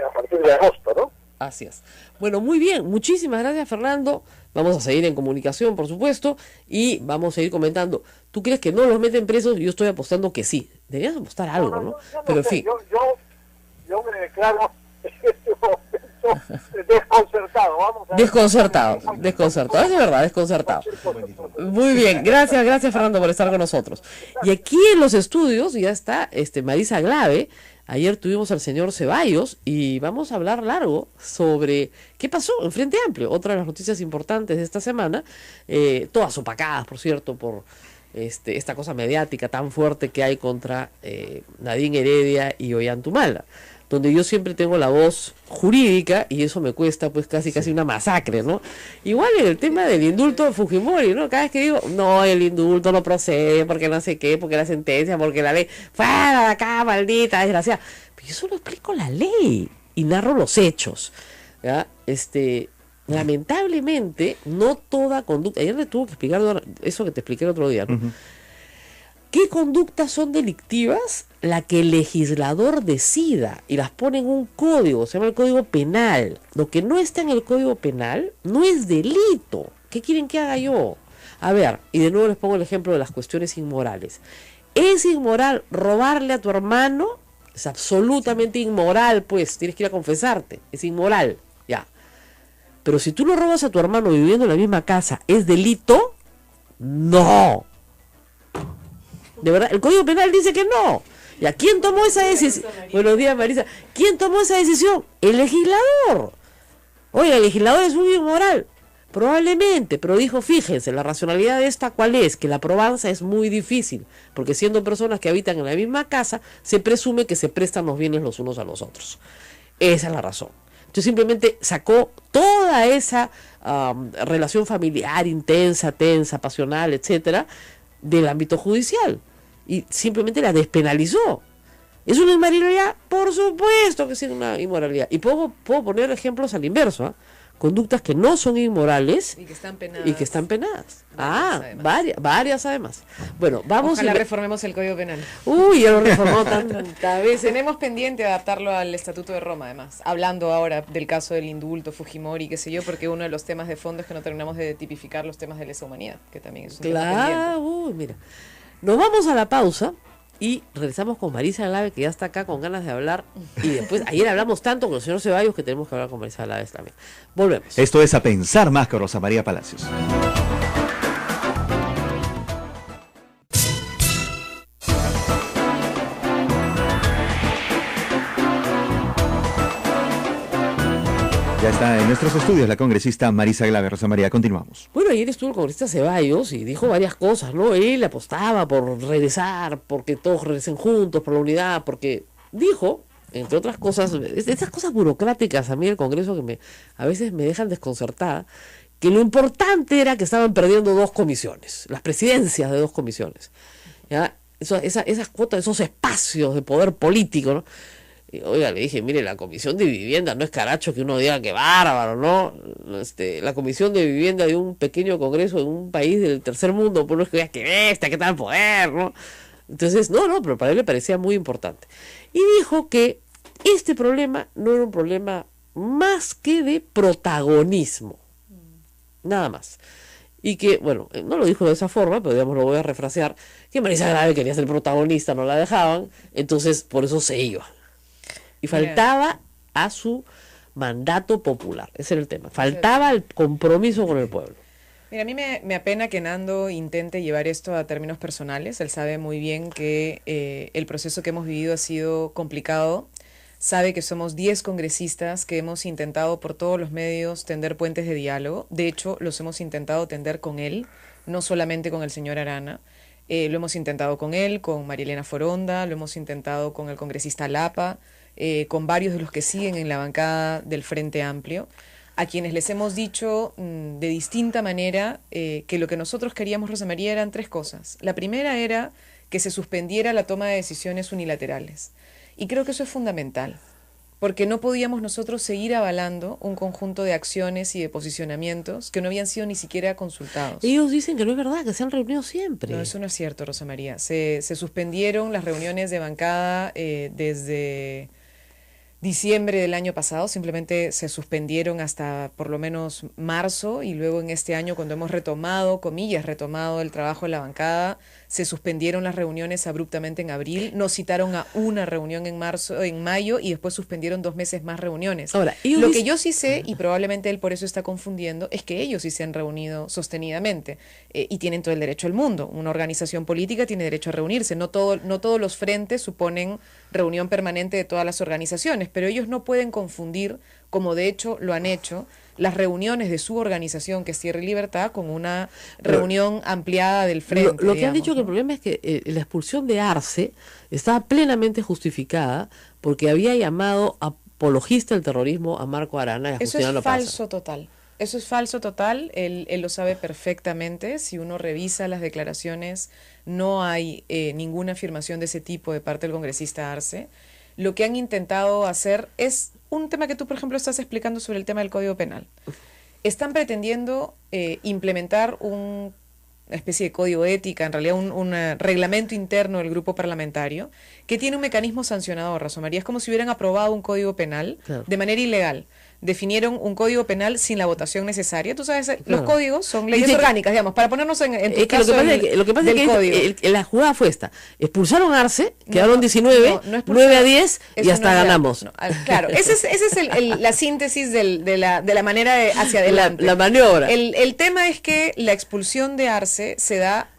a partir de agosto, ¿no? Así es. Bueno, muy bien. Muchísimas gracias, Fernando. Vamos a seguir en comunicación, por supuesto, y vamos a seguir comentando. ¿Tú crees que no los meten presos? Yo estoy apostando que sí. Deberías apostar algo, ¿no? Pero en fin. Yo me declaro en este momento desconcertado. Vamos a Desconcertado. Es de verdad, desconcertado. Muy bien. Gracias, Fernando, por estar con nosotros. Y aquí en los estudios ya está Marisa Glave. Ayer tuvimos al señor Ceballos y vamos a hablar largo sobre qué pasó en Frente Amplio, otra de las noticias importantes de esta semana, todas opacadas, por cierto, por esta cosa mediática tan fuerte que hay contra Nadine Heredia y Ollanthumala, donde yo siempre tengo la voz jurídica y eso me cuesta pues casi una masacre, ¿no? Igual en el tema del indulto de Fujimori, ¿no? Cada vez que digo, no, el indulto no procede, porque no sé qué, porque la sentencia, porque la ley, fuera de acá, maldita, desgraciada. Pero yo solo explico la ley y narro los hechos, ¿ya? Lamentablemente, no toda conducta, ayer le tuve que explicar eso que te expliqué el otro día, ¿no? Uh-huh. ¿Qué conductas son delictivas? La que el legislador decida y las pone en un código, se llama el Código Penal. Lo que no está en el Código Penal no es delito. ¿Qué quieren que haga yo? A ver, y de nuevo les pongo el ejemplo de las cuestiones inmorales. ¿Es inmoral robarle a tu hermano? Es absolutamente inmoral, pues, tienes que ir a confesarte. Es inmoral, ya. Pero si tú lo robas a tu hermano viviendo en la misma casa, ¿es delito? No. De verdad, el Código Penal dice que no. ¿Y quién tomó esa decisión? Buenos días, Marisa. ¿Quién tomó esa decisión? El legislador. Oiga, el legislador es un inmoral. Probablemente, pero dijo, fíjense, la racionalidad de esta, ¿cuál es? Que la probanza es muy difícil, porque siendo personas que habitan en la misma casa, se presume que se prestan los bienes los unos a los otros. Esa es la razón. Entonces simplemente sacó toda esa relación familiar intensa, tensa, pasional, etcétera, del ámbito judicial y simplemente la despenalizó. ¿Es una inmoralidad? Por supuesto que sí es una inmoralidad. Y puedo poner ejemplos al inverso, ¿eh? Conductas que no son inmorales y que están penadas. Varias además. Bueno, vamos. Ojalá reformemos el Código Penal. Uy, ya lo reformó tantas veces. Tenemos pendiente adaptarlo al Estatuto de Roma, además. Hablando ahora del caso del indulto, Fujimori, qué sé yo, porque uno de los temas de fondo es que no terminamos de tipificar los temas de lesa humanidad, que también es un tema pendiente. Uy, mira. Nos vamos a la pausa. Y regresamos con Marisa Glave, que ya está acá con ganas de hablar. Y después, ayer hablamos tanto con el señor Ceballos que tenemos que hablar con Marisa Glave también. Volvemos. Esto es A Pensar Más con Rosa María Palacios. Ya está en nuestros estudios la congresista Marisa Glave. Rosa María, continuamos. Bueno, ayer estuvo el congresista Ceballos y dijo varias cosas, ¿no? Él apostaba por regresar, porque todos regresen juntos, por la unidad, porque dijo, entre otras cosas, esas cosas burocráticas a mí del Congreso que a veces me dejan desconcertada, que lo importante era que estaban perdiendo 2 comisiones, las presidencias de 2 comisiones. ¿Ya? Esas cuotas, esos espacios de poder político, ¿no? Y, oiga, le dije, mire, la comisión de vivienda no es caracho que uno diga que bárbaro, ¿no? La comisión de vivienda de un pequeño congreso en un país del tercer mundo, por lo que digas que bestia, que tal poder, ¿no? Entonces, no, pero para él le parecía muy importante. Y dijo que este problema no era un problema más que de protagonismo. Nada más. Y que, bueno, no lo dijo de esa forma, pero digamos lo voy a refrasear, que Marisa Glave quería ser protagonista, no la dejaban, entonces por eso se iba. Y faltaba a su mandato popular, ese era el tema, faltaba el compromiso con el pueblo. Mira, a mí me apena que Nando intente llevar esto a términos personales. Él sabe muy bien que el proceso que hemos vivido ha sido complicado. Sabe que somos 10 congresistas que hemos intentado por todos los medios tender puentes de diálogo. De hecho, los hemos intentado tender con él, no solamente con el señor Arana. Lo hemos intentado con él, con María Elena Foronda, lo hemos intentado con el congresista Lapa, con varios de los que siguen en la bancada del Frente Amplio, a quienes les hemos dicho de distinta manera que lo que nosotros queríamos, Rosa María, eran 3 cosas. La primera era que se suspendiera la toma de decisiones unilaterales. Y creo que eso es fundamental, porque no podíamos nosotros seguir avalando un conjunto de acciones y de posicionamientos que no habían sido ni siquiera consultados. Ellos dicen que no es verdad, que se han reunido siempre. No, eso no es cierto, Rosa María. Se suspendieron las reuniones de bancada desde diciembre del año pasado, simplemente se suspendieron hasta por lo menos marzo, y luego en este año, cuando hemos retomado, comillas, retomado el trabajo de la bancada, se suspendieron las reuniones abruptamente en abril, nos citaron a una reunión en mayo, y después suspendieron 2 meses más reuniones. Ahora, lo que yo sí sé, y probablemente él por eso está confundiendo, es que ellos sí se han reunido sostenidamente, y tienen todo el derecho del mundo. Una organización política tiene derecho a reunirse, no todos los frentes suponen reunión permanente de todas las organizaciones, pero ellos no pueden confundir, como de hecho lo han hecho, las reuniones de su organización, que es Tierra y Libertad, con una reunión ampliada del frente. Lo que han dicho, ¿no? Que el problema es que la expulsión de Arce estaba plenamente justificada porque había llamado apologista del terrorismo a Marco Arana y a Justiniano Paz. Eso es falso total. Eso es falso total, él lo sabe perfectamente. Si uno revisa las declaraciones, no hay ninguna afirmación de ese tipo de parte del congresista Arce. Lo que han intentado hacer es un tema que tú, por ejemplo, estás explicando sobre el tema del Código Penal. Están pretendiendo implementar una especie de código ética, en realidad un reglamento interno del grupo parlamentario, que tiene un mecanismo sancionador, Rosa María. Es como si hubieran aprobado un código penal de manera ilegal. definieron un código penal sin la votación necesaria. Tú sabes, los Claro. códigos son leyes Dice que- orgánicas, digamos, para ponernos en tu Es que caso lo que pasa del es que código. la jugada fue esta. Expulsaron a Arce, quedaron 19, no expulsaron. 9 a 10 y Eso hasta no es real. ganamos. No, claro, esa es la síntesis de la manera hacia adelante. La maniobra. El tema es que la expulsión de Arce se da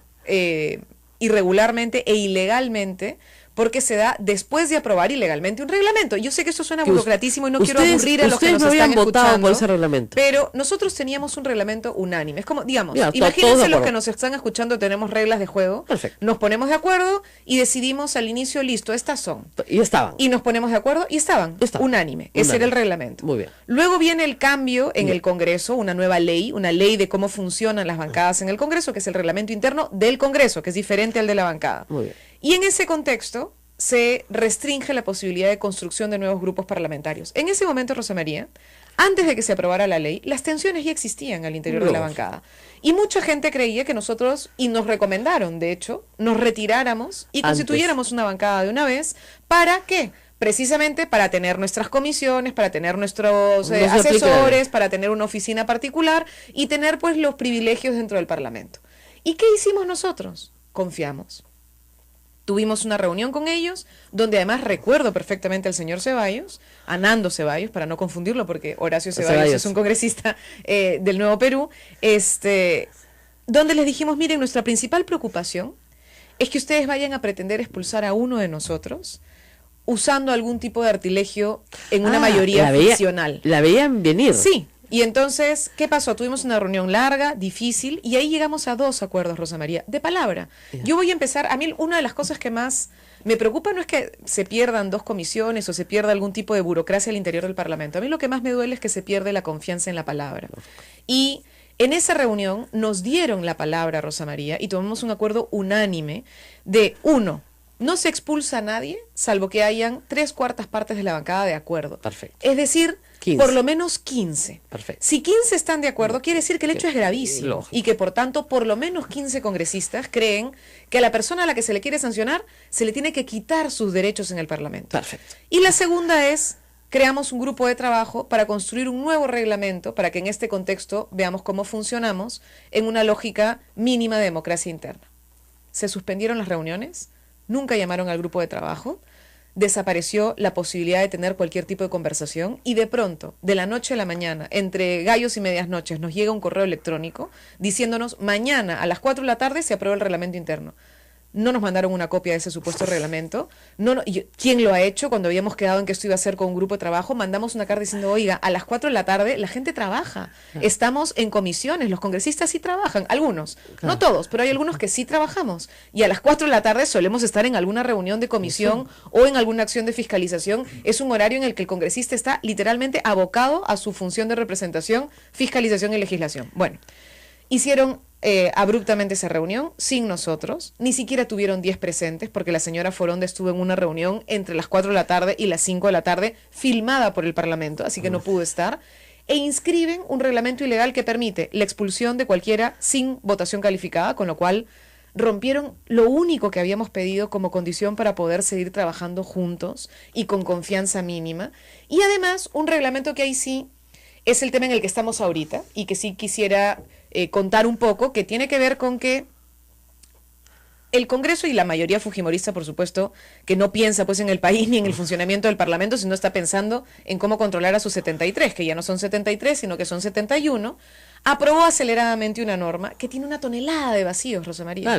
irregularmente e ilegalmente porque se da después de aprobar ilegalmente un reglamento. Yo sé que eso suena Que burocratísimo y no quiero ustedes- aburrir a los que ustedes nos no habían están votado escuchando. por ese reglamento. Pero nosotros teníamos un reglamento unánime. Es como, digamos, Ya, todos de imagínense los acuerdo. que nos están escuchando, tenemos reglas de juego. Perfecto. Nos ponemos de acuerdo y decidimos al inicio, listo, estas son. Y estaban. Y nos ponemos de acuerdo y estaban. Estaban. Unánime. Ese era el reglamento. Muy bien. Luego viene el cambio en Bien. el Congreso, una nueva ley, una ley de cómo funcionan las bancadas en el Congreso, que es el reglamento interno del Congreso, que es diferente al de la bancada. Muy bien. Y en ese contexto se restringe la posibilidad de construcción de nuevos grupos parlamentarios. En ese momento, Rosa María, antes de que se aprobara la ley, las tensiones ya existían al interior de la Lógico. bancada. Y mucha gente creía que nosotros, y nos recomendaron, de hecho, nos retiráramos y Antes. constituyéramos una bancada de una vez. ¿Para qué? Precisamente para tener nuestras comisiones, para tener nuestros No se aplica la asesores, ley. para tener una oficina particular y tener pues los privilegios dentro del Parlamento. ¿Y qué hicimos nosotros? Confiamos. Tuvimos una reunión con ellos, donde además recuerdo perfectamente al señor Ceballos, a Nando Ceballos, para no confundirlo, porque Horacio Ceballos Ceballos. es un congresista del Nuevo Perú, donde les dijimos, miren, nuestra principal preocupación es que ustedes vayan a pretender expulsar a uno de nosotros usando algún tipo de artilegio en una mayoría ficcional. La veían venir. Sí, y entonces, ¿qué pasó? Tuvimos una reunión larga, difícil, y ahí llegamos a 2 acuerdos, Rosa María, de palabra. Yo voy a empezar, a mí una de las cosas que más me preocupa no es que se pierdan 2 comisiones o se pierda algún tipo de burocracia al interior del Parlamento. A mí lo que más me duele es que se pierde la confianza en la palabra. Y en esa reunión nos dieron la palabra, Rosa María, y tomamos un acuerdo unánime de, 1, no se expulsa a nadie, salvo que hayan 3/4 partes de la bancada de acuerdo. Perfecto. Es decir, 15. por lo menos 15. Perfecto. Si 15 están de acuerdo, quiere decir que el hecho es gravísimo. Lógico. Y que por tanto, por lo menos 15 congresistas creen que a la persona a la que se le quiere sancionar, se le tiene que quitar sus derechos en el Parlamento. Perfecto. Y la segunda es, creamos un grupo de trabajo para construir un nuevo reglamento, para que en este contexto veamos cómo funcionamos en una lógica mínima de democracia interna. Se suspendieron las reuniones, nunca llamaron al grupo de trabajo, desapareció la posibilidad de tener cualquier tipo de conversación y de pronto, de la noche a la mañana, entre gallos y medias noches, nos llega un correo electrónico diciéndonos mañana a las 4 de la tarde se aprueba el reglamento interno. No nos mandaron una copia de ese supuesto reglamento. ¿Quién lo ha hecho? Cuando habíamos quedado en que esto iba a ser con un grupo de trabajo, mandamos una carta diciendo, oiga, a las 4 de la tarde la gente trabaja. Estamos en comisiones, los congresistas sí trabajan, algunos, no todos, pero hay algunos que sí trabajamos. Y a las 4 de la tarde solemos estar en alguna reunión de comisión o en alguna acción de fiscalización. Es un horario en el que el congresista está literalmente abocado a su función de representación, fiscalización y legislación. Bueno, hicieron abruptamente esa reunión sin nosotros, ni siquiera tuvieron 10 presentes porque la señora Foronda estuvo en una reunión entre las 4 de la tarde y las 5 de la tarde filmada por el Parlamento, así que no pudo estar, e inscriben un reglamento ilegal que permite la expulsión de cualquiera sin votación calificada, con lo cual rompieron lo único que habíamos pedido como condición para poder seguir trabajando juntos y con confianza mínima, y además un reglamento que ahí sí es el tema en el que estamos ahorita y que sí quisiera contar un poco, que tiene que ver con que el Congreso y la mayoría fujimorista, por supuesto, que no piensa pues en el país ni en el funcionamiento del Parlamento, sino está pensando en cómo controlar a sus 73, que ya no son 73, sino que son 71, aprobó aceleradamente una norma que tiene una tonelada de vacíos, Rosa María.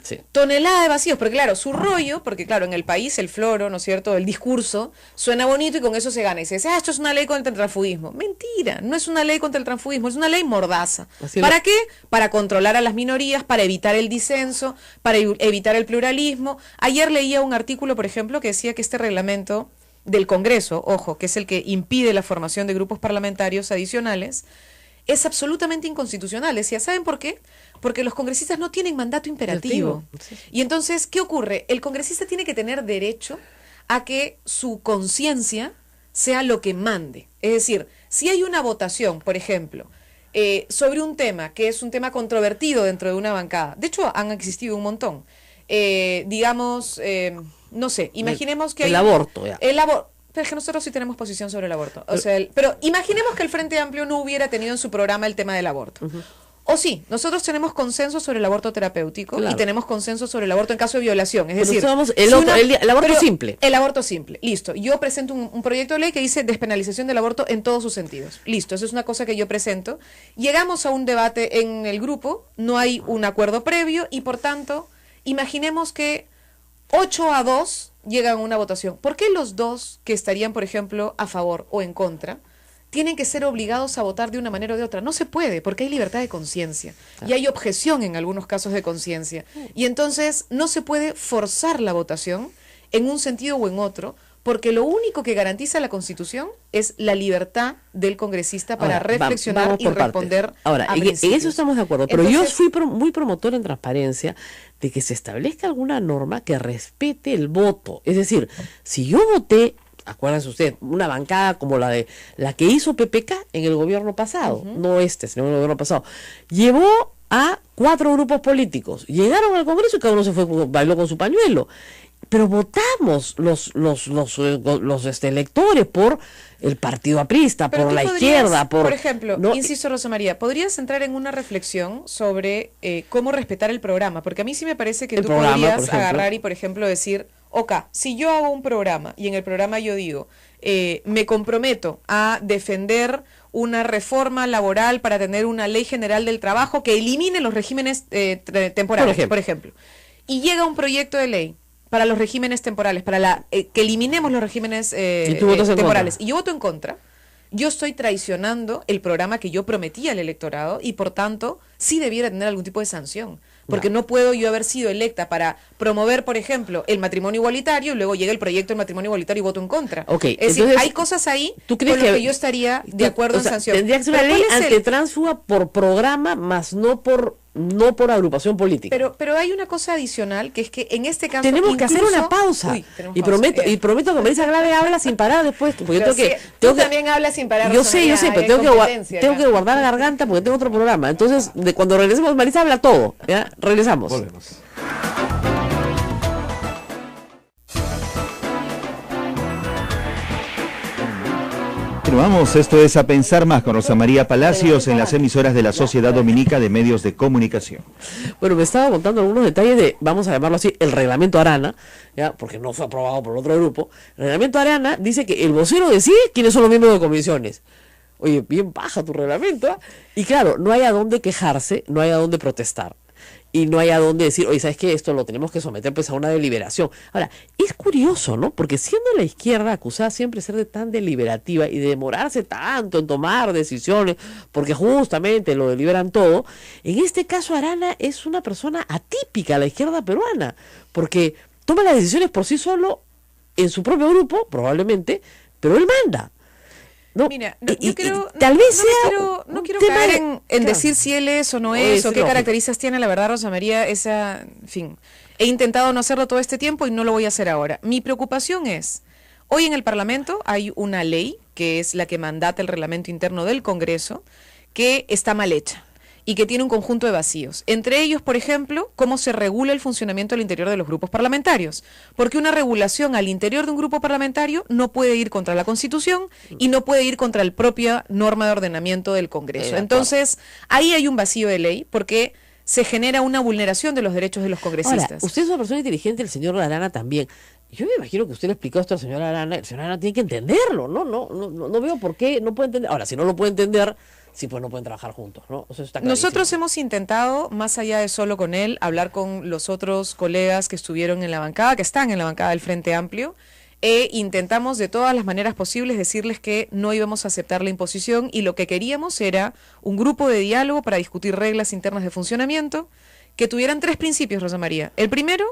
Sí. Tonelada de vacíos, porque claro, su rollo, porque claro, en el país el floro, ¿no es cierto?, el discurso suena bonito y con eso se gana. Y se dice, esto es una ley contra el transfugismo. Mentira, no es una ley contra el transfugismo, es una ley mordaza. Así ¿Para lo- qué? Para controlar a las minorías, para evitar el disenso, para evitar el pluralismo. Ayer leía un artículo, por ejemplo, que decía que este reglamento del Congreso, ojo, que es el que impide la formación de grupos parlamentarios adicionales, es absolutamente inconstitucional. Decía, ¿saben por qué? Porque los congresistas no tienen mandato imperativo. Sí. Y entonces, ¿qué ocurre? El congresista tiene que tener derecho a que su conciencia sea lo que mande. Es decir, si hay una votación, por ejemplo, sobre un tema que es un tema controvertido dentro de una bancada, de hecho han existido un montón, digamos, no sé, imaginemos que el hay... aborto, ya. Pero es que nosotros sí tenemos posición sobre el aborto. O sea, pero imaginemos que el Frente Amplio no hubiera tenido en su programa el tema del aborto. O sí, nosotros tenemos consenso sobre el aborto terapéutico y tenemos consenso sobre el aborto en caso de violación. Es decir, el aborto simple. El aborto simple, listo. Yo presento un proyecto de ley que dice despenalización del aborto en todos sus sentidos. Listo, eso es una cosa que yo presento. Llegamos a un debate en el grupo, no hay un acuerdo previo y por tanto, imaginemos que 8-2 llegan a una votación. ¿Por qué los dos que estarían, por ejemplo, a favor o en contra, tienen que ser obligados a votar de una manera o de otra? No se puede, porque hay libertad de conciencia y hay objeción en algunos casos de conciencia. Y entonces no se puede forzar la votación en un sentido o en otro, porque lo único que garantiza la Constitución es la libertad del congresista para reflexionar y responder Ahora, a en eso estamos de acuerdo, pero entonces, yo fui muy promotor en transparencia de que se establezca alguna norma que respete el voto. Es decir, si yo voté, acuérdense usted, una bancada como la que hizo PPK en el gobierno pasado, no sino en el gobierno pasado, llevó a 4 grupos políticos, llegaron al Congreso y cada uno se fue, bailó con su pañuelo. Pero votamos los electores por el partido aprista, por la izquierda, por ejemplo, ¿no? Insisto, Rosa María, ¿podrías entrar en una reflexión sobre cómo respetar el programa? Porque a mí sí me parece que tú podrías agarrar y, por ejemplo, decir, si yo hago un programa y en el programa yo digo, me comprometo a defender una reforma laboral para tener una ley general del trabajo que elimine los regímenes temporales, por ejemplo, y llega un proyecto de ley para los regímenes temporales, para que eliminemos los regímenes temporales, y yo voto en contra, yo estoy traicionando el programa que yo prometí al electorado y por tanto sí debiera tener algún tipo de sanción. Porque no puedo yo haber sido electa para promover, por ejemplo, el matrimonio igualitario y luego llega el proyecto del matrimonio igualitario y voto en contra. Es decir, hay cosas ahí con lo que yo estaría de acuerdo en sanción. Tendría que ser una ley antitránsfuga por programa, más no por agrupación política. Pero hay una cosa adicional, que es que en este caso tenemos que hacer una pausa. Y prometo que Melissa Grave habla sin parar después, porque tú también hablas sin parar. Yo sé, pero tengo que guardar garganta porque tengo otro programa. Entonces, cuando regresemos, Melissa habla todo. ¿Ya? Regresamos. Volvemos. Continuamos, esto es A Pensar Más con Rosa María Palacios en las emisoras de la Sociedad Dominica de Medios de Comunicación. Bueno, me estaba contando algunos detalles de, vamos a llamarlo así, el reglamento Arana, ya, porque no fue aprobado por otro grupo. El reglamento Arana dice que el vocero decide quiénes son los miembros de comisiones. Oye, bien baja tu reglamento, ¿eh? Y claro, no hay a dónde quejarse, no hay a dónde protestar. Y no hay a dónde decir, oye, ¿sabes qué? Esto lo tenemos que someter pues a una deliberación. Ahora, es curioso, ¿no? Porque siendo la izquierda acusada siempre de ser de tan deliberativa y de demorarse tanto en tomar decisiones, porque justamente lo deliberan todo, en este caso Arana es una persona atípica a la izquierda peruana, porque toma las decisiones por sí solo en su propio grupo, probablemente, pero él manda. No, mira, yo creo, tal vez no quiero caer en decir si él es o no es, o qué características tiene. La verdad, Rosa María, en fin, he intentado no hacerlo todo este tiempo y no lo voy a hacer ahora. Mi preocupación es, hoy en el Parlamento hay una ley, que es la que mandata el reglamento interno del Congreso, que está mal hecha y que tiene un conjunto de vacíos. Entre ellos, por ejemplo, cómo se regula el funcionamiento al interior de los grupos parlamentarios. Porque una regulación al interior de un grupo parlamentario no puede ir contra la Constitución y no puede ir contra la propia norma de ordenamiento del Congreso. Entonces, ahí hay un vacío de ley porque se genera una vulneración de los derechos de los congresistas. Ahora, usted es una persona inteligente, el señor Arana también. Yo me imagino que usted le explicó esto al señor Arana, el señor Arana tiene que entenderlo, no veo por qué no puede entender. Ahora, si no lo puede entender, sí, pues no pueden trabajar juntos, ¿no? O sea, está nosotros hemos intentado, más allá de solo con él, hablar con los otros colegas que estuvieron en la bancada, que están en la bancada del Frente Amplio, e intentamos de todas las maneras posibles decirles que no íbamos a aceptar la imposición y lo que queríamos era un grupo de diálogo para discutir reglas internas de funcionamiento que tuvieran 3 principios, Rosa María. El primero,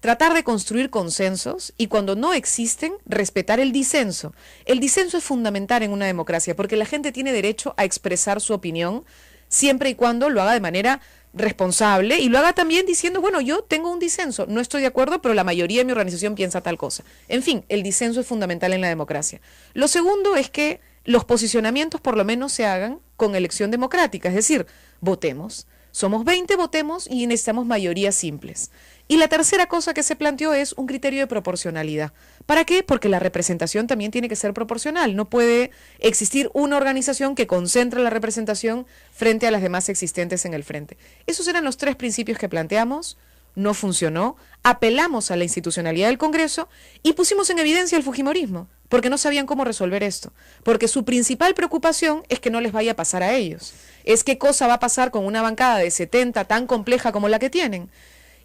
tratar de construir consensos y cuando no existen, respetar el disenso. El disenso es fundamental en una democracia porque la gente tiene derecho a expresar su opinión siempre y cuando lo haga de manera responsable y lo haga también diciendo, bueno, yo tengo un disenso, no estoy de acuerdo, pero la mayoría de mi organización piensa tal cosa. En fin, el disenso es fundamental en la democracia. Lo segundo es que los posicionamientos por lo menos se hagan con elección democrática, es decir, votemos. Somos 20, votemos y necesitamos mayorías simples. Y la tercera cosa que se planteó es un criterio de proporcionalidad. ¿Para qué? Porque la representación también tiene que ser proporcional. No puede existir una organización que concentre la representación frente a las demás existentes en el frente. Esos eran los 3 principios que planteamos. No funcionó. Apelamos a la institucionalidad del Congreso y pusimos en evidencia el fujimorismo, porque no sabían cómo resolver esto. Porque su principal preocupación es que no les vaya a pasar a ellos. Es qué cosa va a pasar con una bancada de 70 tan compleja como la que tienen.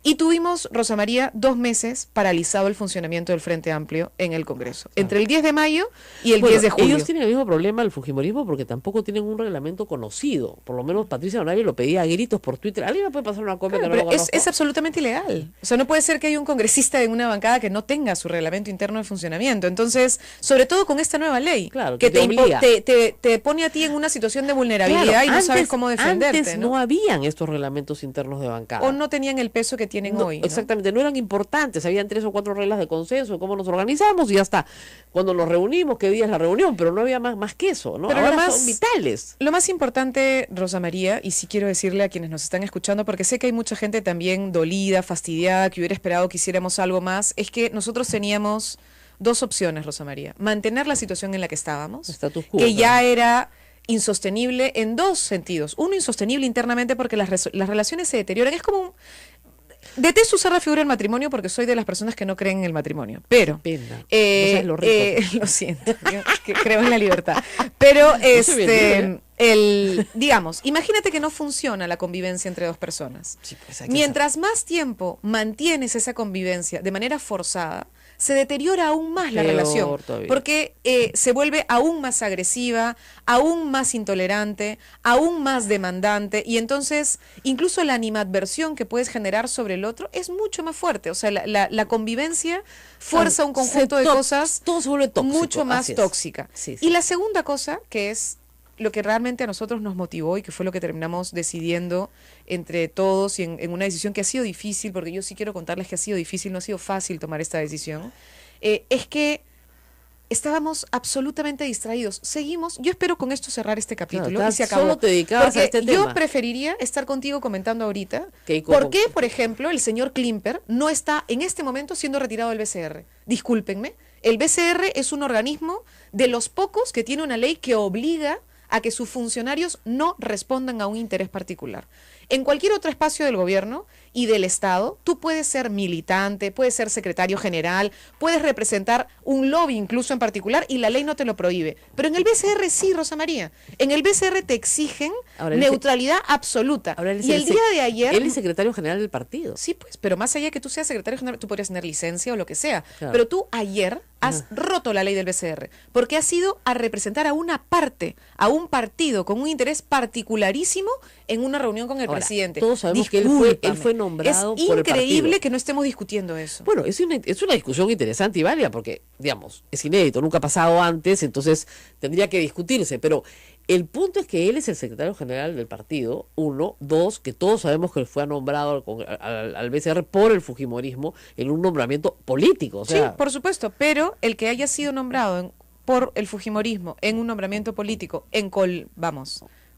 Y tuvimos, Rosa María, 2 meses paralizado el funcionamiento del Frente Amplio en el Congreso, entre el 10 de mayo y el 10 de julio. Ellos tienen el mismo problema, el fujimorismo, porque tampoco tienen un reglamento conocido. Por lo menos Patricia Donaire lo pedía a gritos por Twitter. ¿Alguien me puede pasar una copia que no lo conozco? Es absolutamente ilegal. O sea, no puede ser que haya un congresista de una bancada que no tenga su reglamento interno de funcionamiento. Entonces, sobre todo con esta nueva ley, claro, que obliga. te pone a ti en una situación de vulnerabilidad y no sabes cómo defenderte. Antes no habían estos reglamentos internos de bancada. O no tenían el peso que tienen hoy, ¿no? Exactamente. No eran importantes, habían 3 o 4 reglas de consenso, cómo nos organizamos y ya está. Cuando nos reunimos, qué día es la reunión, pero no había más que eso, ¿no? Pero ahora son vitales. Lo más importante, Rosa María, y sí quiero decirle a quienes nos están escuchando, porque sé que hay mucha gente también dolida, fastidiada, que hubiera esperado que hiciéramos algo más, es que nosotros teníamos 2 opciones, Rosa María. Mantener la situación en la que estábamos, Status quo, que ya era insostenible en 2 sentidos. Uno, insostenible internamente porque las relaciones se deterioran. Es como detesto usar la figura del matrimonio porque soy de las personas que no creen en el matrimonio, pero pena. No sabes lo rico. lo siento, yo que creo en la libertad, pero digamos, imagínate que no funciona la convivencia entre 2 personas. Sí, pues mientras más tiempo mantienes esa convivencia de manera forzada, se deteriora aún más la relación, todavía. porque se vuelve aún más agresiva, aún más intolerante, aún más demandante, y entonces incluso la animadversión que puedes generar sobre el otro es mucho más fuerte. O sea, la convivencia fuerza un conjunto de cosas todo se vuelve tóxico, mucho más tóxica. Sí. Y la segunda cosa, que es lo que realmente a nosotros nos motivó y que fue lo que terminamos decidiendo entre todos y en una decisión que ha sido difícil, porque yo sí quiero contarles que ha sido difícil, no ha sido fácil tomar esta decisión, es que estábamos absolutamente distraídos. Seguimos, yo espero con esto cerrar este capítulo, claro, y se acabó. solo te dedicabas porque a este yo tema. preferiría estar contigo comentando ahorita Keiko, por qué, por ejemplo, el señor Klimper no está en este momento siendo retirado del BCR. Discúlpenme, el BCR es un organismo de los pocos que tiene una ley que obliga a que sus funcionarios no respondan a un interés particular. En cualquier otro espacio del gobierno y del Estado, tú puedes ser militante, puedes ser secretario general, puedes representar un lobby incluso en particular y la ley no te lo prohíbe. Pero en el BCR sí, Rosa María. En el BCR te exigen neutralidad absoluta. Y el día de ayer... Él es secretario general del partido. Sí, pues, pero más allá de que tú seas secretario general, tú podrías tener licencia o lo que sea. Claro. Pero tú ayer has roto la ley del BCR porque has ido a representar a una parte, a un partido con un interés particularísimo en una reunión con el presidente. Todos sabemos que él fue nombrado es por el partido. increíble que no estemos discutiendo eso. Bueno, es una discusión interesante y válida porque, digamos, es inédito, nunca ha pasado antes, entonces tendría que discutirse, pero el punto es que él es el secretario general del partido, 1, 2, que todos sabemos que fue nombrado al BCR por el fujimorismo en un nombramiento político. O sea, sí, por supuesto, pero el que haya sido nombrado por el fujimorismo en un nombramiento político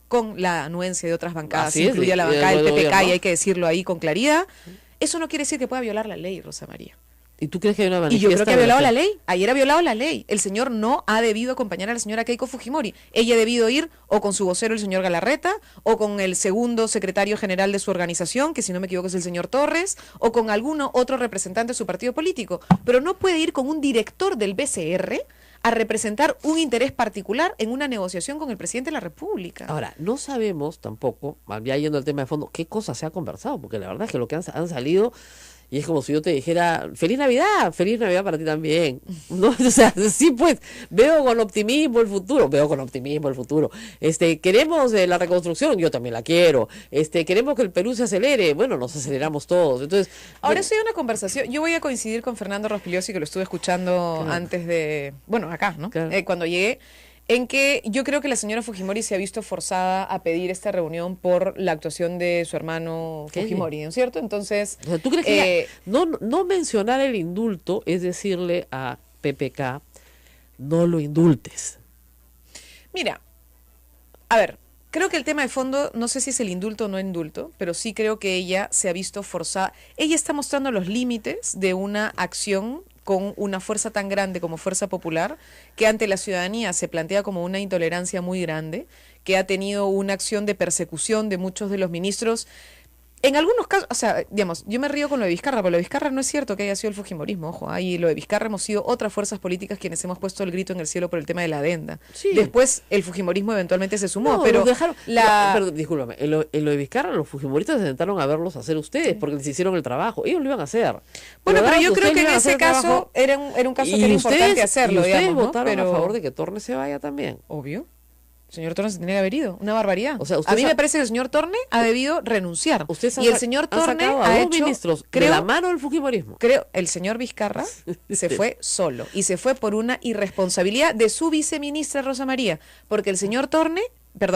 con la anuencia de otras bancadas, incluida la bancada del PPK, y hay que decirlo ahí con claridad, eso no quiere decir que pueda violar la ley, Rosa María. ¿Y tú crees que hay una Y manifiesta? yo creo que ha violado la ley. Ayer ha violado la ley. El señor no ha debido acompañar a la señora Keiko Fujimori. Ella ha debido ir o con su vocero, el señor Galarreta, o con el segundo secretario general de su organización, que si no me equivoco es el señor Torres, o con alguno otro representante de su partido político. Pero no puede ir con un director del BCR a representar un interés particular en una negociación con el presidente de la República. Ahora, no sabemos tampoco, ya yendo al tema de fondo, qué cosas se ha conversado, porque la verdad es que lo que han salido, y es como si yo te dijera, feliz Navidad para ti también, ¿no? O sea, sí, pues, veo con optimismo el futuro, queremos la reconstrucción, yo también la quiero, queremos que el Perú se acelere, bueno, nos aceleramos todos, entonces... Ahora sí hay una conversación, yo voy a coincidir con Fernando Rospigliosi, que lo estuve escuchando antes de, acá, ¿no? Claro. Cuando llegué, en que yo creo que la señora Fujimori se ha visto forzada a pedir esta reunión por la actuación de su hermano Fujimori, ¿no es cierto? Entonces... O sea, ¿tú crees que no mencionar el indulto es decirle a PPK, no lo indultes? Mira, a ver, creo que el tema de fondo, no sé si es el indulto o no indulto, pero sí creo que ella se ha visto forzada. Ella está mostrando los límites de una acción con una fuerza tan grande como Fuerza Popular, que ante la ciudadanía se plantea como una intolerancia muy grande, que ha tenido una acción de persecución de muchos de los ministros. En algunos casos, o sea, digamos, yo me río con lo de Vizcarra, pero lo de Vizcarra no es cierto que haya sido el fujimorismo, ojo, ahí lo de Vizcarra hemos sido otras fuerzas políticas quienes hemos puesto el grito en el cielo por el tema de la adenda. Sí. Después el fujimorismo eventualmente se sumó, No, pero los dejaron, pero discúlpame, en lo de Vizcarra los fujimoristas se sentaron a verlos hacer ustedes porque les hicieron el trabajo, ellos lo iban a hacer. bueno, pero daban yo creo ustedes que en iban a hacer ese el caso trabajo, era un caso y que era importante hacerlo, y ustedes digamos, ¿no? votaron Pero a favor de que Torne se vaya también. obvio. El señor Torne se tenía que haber ido, una barbaridad. O sea, a mí me parece que el señor Torne ha debido renunciar. Ustedes Y el señor han Torne sacado a ha dos hecho, ministros de creo, la mano del fujimorismo. el señor Vizcarra se fue solo y se fue por una irresponsabilidad de su viceministra Rosa María, porque el señor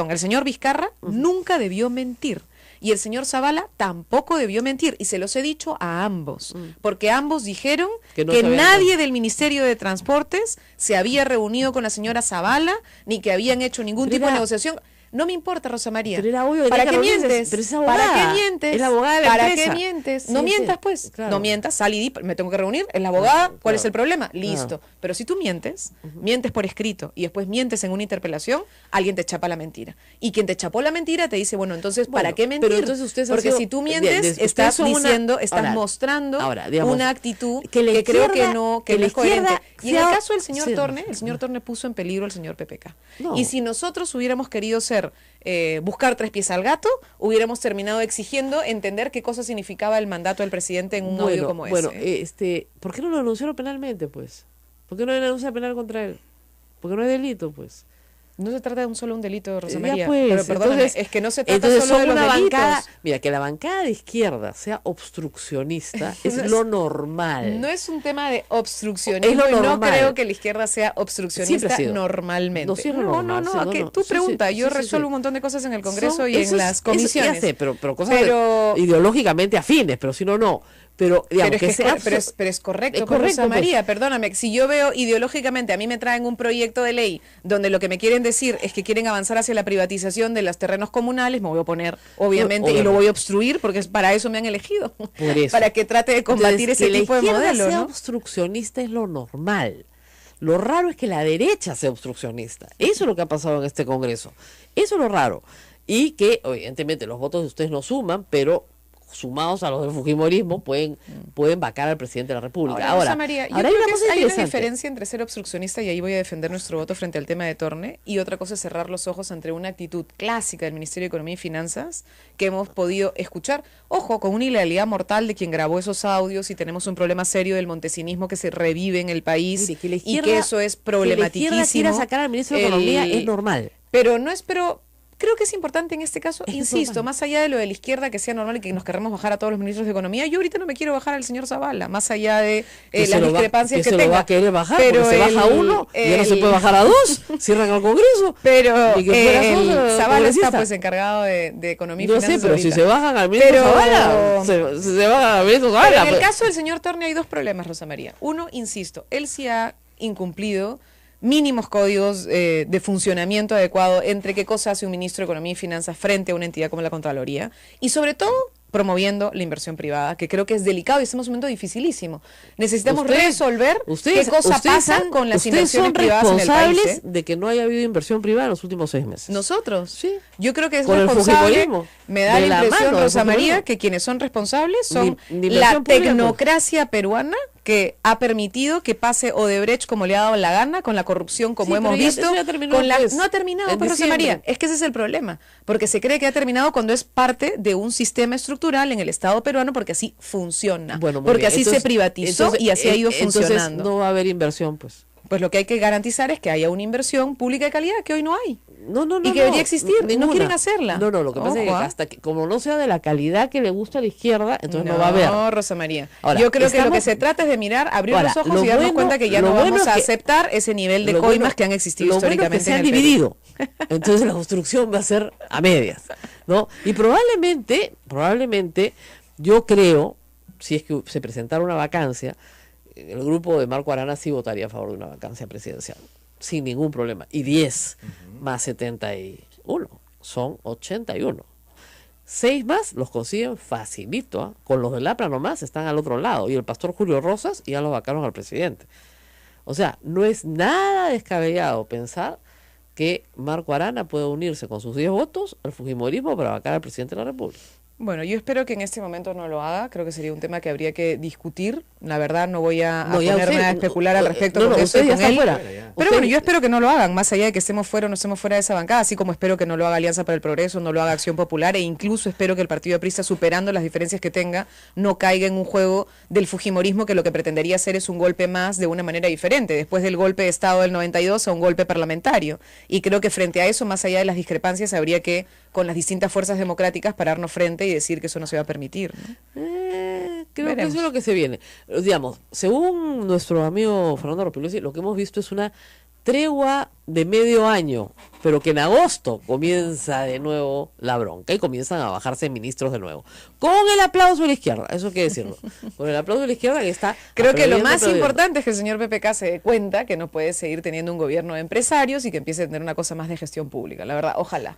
el señor Vizcarra nunca debió mentir. Y el señor Zavala tampoco debió mentir, y se los he dicho a ambos, porque ambos dijeron Que no que sabían nadie nada. del Ministerio de Transportes se había reunido con la señora Zavala, ni que habían hecho ningún Pero tipo de era- negociación. No me importa, Rosa María. Pero era obvio que ¿Para tenía qué que reunirse, mientes? pero es ¿Para abogada, qué mientes? es la abogada de la ¿Para empresa. qué mientes? Sí, No sí, mientas, pues. claro. No mientas, sal y di, me tengo que reunir, es la abogada, ¿cuál claro. es el problema? Listo. Claro. Pero si tú mientes, mientes por escrito y después mientes en una interpelación, alguien te chapa la mentira. Y quien te chapó la mentira te dice, bueno, entonces, ¿para Bueno, qué mentir? pero entonces ustedes han porque sido- si tú de- mientes, ustedes estás son una- diciendo, estás ahora- mostrando ahora, digamos, una actitud que la que creo que izquierda- no, que que no la es coherente. izquierda Y en el sea- caso del señor sí. Torne, el señor Torne puso en peligro al señor PPK. No. Y si nosotros hubiéramos querido buscar tres pies al gato, hubiéramos terminado exigiendo entender qué cosa significaba el mandato del presidente en un audio como Bueno, ese. ¿por qué no lo denunciaron penalmente, pues? ¿Por qué no hay denuncia penal contra él? Porque no hay delito, pues. No se trata de un delito, Rosa Ya, María. pues, pero perdóname, entonces- es que no se trata entonces solo de son los una delitos. bancada, mira, que la bancada de izquierda sea obstruccionista es No es- lo normal. No es un tema de obstruccionismo. Es lo y no normal. creo que la izquierda sea Siempre obstruccionista ha sido. normalmente. No, sí es lo no, normal, no, sí, no, no, que no. tú Sí, pregunta, sí, yo sí, resuelvo sí. un montón de cosas en el Congreso Son- y en eso es- las eso comisiones. ya sé, pero cosas Pero- ideológicamente afines, pero si no, no. Pero, digamos, Pero es, sea pero es correcto, es pues, correcto, Rosa pues. María, perdóname, si yo veo ideológicamente, a mí me traen un proyecto de ley donde lo que me quieren decir es que quieren avanzar hacia la privatización de los terrenos comunales, me voy a oponer, obviamente, y lo Obviamente. voy a obstruir porque es para eso me han elegido, Por eso. para que trate de combatir Entonces, ese que tipo la de izquierda modelo, sea ¿no? obstruccionista es lo normal. Lo raro es que la derecha sea obstruccionista. Eso es lo que ha pasado en este Congreso. Eso es lo raro. Y que, evidentemente, los votos de ustedes no suman, pero sumados a los del fujimorismo pueden vacar al presidente de la República. Rosa Ahora, María, yo ahora creo hay una que cosa hay una interesante. diferencia entre ser obstruccionista, y ahí voy a defender nuestro voto frente al tema de Torne, y otra cosa es cerrar los ojos ante una actitud clásica del Ministerio de Economía y Finanzas que hemos podido escuchar, ojo, con una ilegalidad mortal de quien grabó esos audios, y tenemos un problema serio del montesinismo que se revive en el país. Mire, que la y izquierda- que eso es que la izquierda problematiquísimo. quiera sacar al ministro de Economía es normal. Pero no es, pero creo que es importante en este caso, Es insisto, normal. más allá de lo de la izquierda que sea normal y que nos querramos bajar a todos los ministros de Economía, yo ahorita no me quiero bajar al señor Zavala, más allá de Que se las lo va- discrepancias que que se tenga. lo va a querer bajar, Pero porque se baja el- uno y ya no se el- puede bajar a dos. Cierran el Congreso. Pero Ni que fuera el socio Zavala está congresista. pues encargado de Economía y No sé, Finanzas pero si ahorita. se bajan al ministro Pero- Zavala, se bajan al ministro Pero Zavala. en el pues. caso del señor Torne hay dos problemas, Rosa María. Uno, insisto, él sí ha incumplido mínimos códigos de funcionamiento adecuado entre qué cosa hace un ministro de Economía y Finanzas frente a una entidad como la Contraloría, y sobre todo promoviendo la inversión privada, que creo que es delicado y estamos en un momento dificilísimo. Necesitamos resolver qué cosas pasan con las inversiones son privadas en el país. responsables de que no haya habido inversión privada en los últimos 6 meses. Nosotros, Sí. yo creo que es Con el responsable. fujimorismo. Me da De la la impresión, mano del Rosa María, fujimorismo. que quienes son responsables son Ni la inversión pública, pues. tecnocracia peruana, que ha permitido que pase Odebrecht como le ha dado la gana, con la corrupción como Sí, hemos pero ya- visto. eso ya terminó, con pues, no ha terminado, en pues, Rosa diciembre. María. Es que ese es el problema, porque se cree que ha terminado cuando es parte de un sistema estructural en el Estado peruano, porque así funciona, Bueno, muy porque bien. así Entonces- se privatizó entonces, y así ha ido entonces funcionando. no va a haber inversión, pues. Pues lo que hay que garantizar es que haya una inversión pública de calidad, que hoy no hay. No, Y que debería existir, y no ninguna. quieren hacerla. No, lo que pasa es que Ojo, ¿ah? hasta que, como no sea de la calidad que le gusta a la izquierda, entonces no va a haber. No, Rosa María. Ahora, Yo creo que lo que estamos- se trata es de mirar, abrir Ahora, los ojos lo y darnos bueno- cuenta que ya lo no bueno vamos a es que- aceptar ese nivel de Lo coimas bueno- que han existido lo bueno es históricamente que se en han el Perú. dividido. Entonces la obstrucción va a ser a medias, ¿no? Y probablemente, yo creo, si es que se presentara una vacancia, el grupo de Marco Arana sí votaría a favor de una vacancia presidencial, sin ningún problema. Y 10 más 71. son 81. 6 más los consiguen facilito, ¿eh? Con los del APRA nomás están al otro lado. Y el pastor Julio Rosas ya lo vacaron al presidente. O sea, no es nada descabellado pensar que Marco Arana puede unirse con sus 10 votos al fujimorismo para vacar al presidente de la República. Bueno, yo espero que en este momento no lo haga. Creo que sería un tema que habría que discutir. La verdad, no voy a ponerme a especular al respecto con eso y con él. Pero bueno, yo espero que no lo hagan, más allá de que estemos fuera o no estemos fuera de esa bancada, así como espero que no lo haga Alianza para el Progreso, no lo haga Acción Popular, e incluso espero que el Partido Aprista, superando las diferencias que tenga, no caiga en un juego del fujimorismo que lo que pretendería hacer es un golpe más de una manera diferente, después del golpe de Estado del 92 a un golpe parlamentario. Y creo que frente a eso, más allá de las discrepancias, habría que, con las distintas fuerzas democráticas, pararnos frente y decir que eso no se va a permitir, ¿no? Creo Veremos. que eso es lo que se viene. Digamos, según nuestro amigo Fernando Ropilosi, lo que hemos visto es una tregua de medio año, pero que en agosto comienza de nuevo la bronca y comienzan a bajarse ministros de nuevo. Con el aplauso de la izquierda, eso hay que decirlo. Con el aplauso de la izquierda que está... Creo que lo más aplaudiendo. importante es que el señor PPK se dé cuenta que no puede seguir teniendo un gobierno de empresarios y que empiece a tener una cosa más de gestión pública. La verdad, ojalá.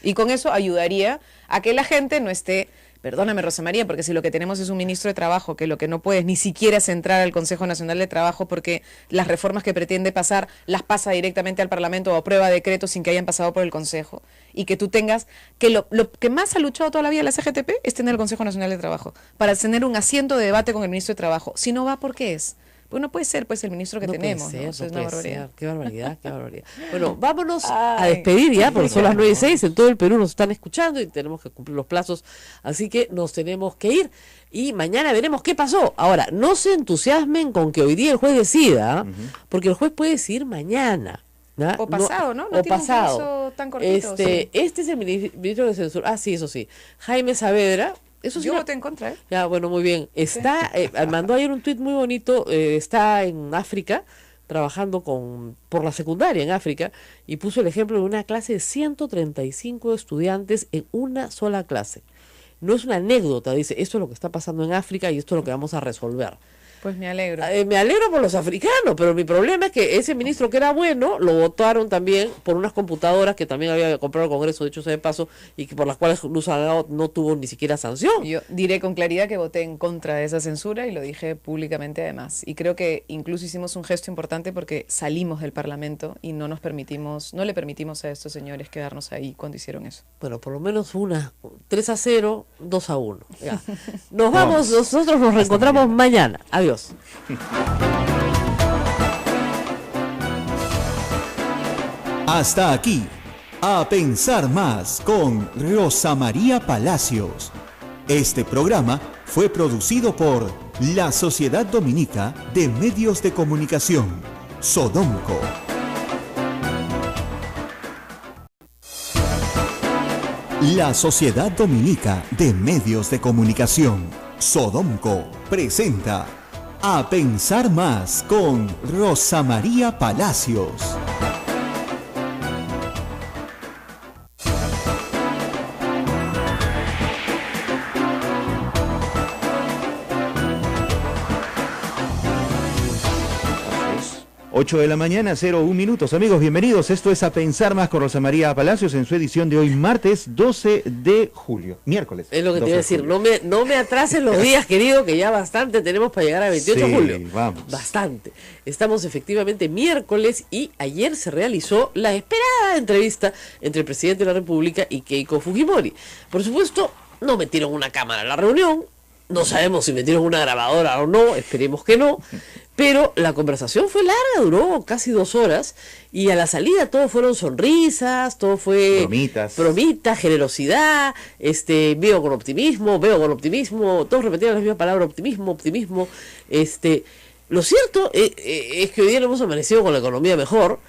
Y con eso ayudaría a que la gente no esté... Perdóname, Rosa María, porque si lo que tenemos es un ministro de Trabajo que lo que no puede es ni siquiera es entrar al Consejo Nacional de Trabajo porque las reformas que pretende pasar las pasa directamente al Parlamento o aprueba decretos sin que hayan pasado por el Consejo, y que tú tengas que lo que más ha luchado toda la vida la CGTP es tener el Consejo Nacional de Trabajo, para tener un asiento de debate con el ministro de Trabajo. Si no va, ¿por qué es? Pues no puede ser pues el ministro que No tenemos, puede ser, ¿no? Eso es no una puede barbaridad. ser. Qué barbaridad, qué barbaridad. Bueno, vámonos a Ay. despedir ya, porque son las 9:06, en todo el Perú nos están escuchando y tenemos que cumplir los plazos, así que nos tenemos que ir y mañana veremos qué pasó. Ahora, no se entusiasmen con que hoy día el juez decida, porque el juez puede decidir mañana. ¿ya? O pasado, ¿no? No o tiene un pasado. plazo tan cortito, Este es el ministro de Censura. Ah, sí, eso sí. Jaime Saavedra. Eso sí, Yo voté en contra, ¿eh? ya, bueno, muy bien. Está, mandó ayer un tuit muy bonito, está en África, trabajando por la secundaria en África, y puso el ejemplo de una clase de 135 estudiantes en una sola clase. No es una anécdota, dice, esto es lo que está pasando en África y esto es lo que vamos a resolver. Pues me alegro. Me alegro por los africanos, pero mi problema es que ese ministro que era bueno, lo votaron también por unas computadoras que también había comprado el Congreso, dicho sea de paso, y que por las cuales Luz Salgado no tuvo ni siquiera sanción. Yo diré con claridad que voté en contra de esa censura y lo dije públicamente además. Y creo que incluso hicimos un gesto importante porque salimos del Parlamento y no le permitimos a estos señores quedarnos ahí cuando hicieron eso. Bueno, por lo menos 3-0, 2-1. Ya. Nos vamos, nosotros nos reencontramos mañana. Adiós. Hasta aquí, A Pensar Más con Rosa María Palacios. Este programa fue producido por la Sociedad Dominica de Medios de Comunicación, Sodomco. La Sociedad Dominica de Medios de Comunicación, Sodomco, presenta A Pensar Más con Rosa María Palacios. Ocho de la mañana, 01 minutos. Amigos, bienvenidos. Esto es A Pensar Más con Rosa María Palacios en su edición de hoy, martes 12 de julio. Miércoles. Es lo que te 12 iba a de decir, julio. no me atrases los días, querido, que ya bastante tenemos para llegar a 28 de Sí, julio. vamos. Bastante. Estamos efectivamente miércoles y ayer se realizó la esperada entrevista entre el presidente de la República y Keiko Fujimori. Por supuesto, no metieron una cámara a la reunión, no sabemos si metieron una grabadora o no, esperemos que no, pero la conversación fue larga, duró casi 2 horas, y a la salida todo fueron sonrisas, todo fue bromitas, generosidad, veo con optimismo, todos repetían la misma palabra, optimismo, lo cierto es que hoy día no hemos amanecido con la economía mejor,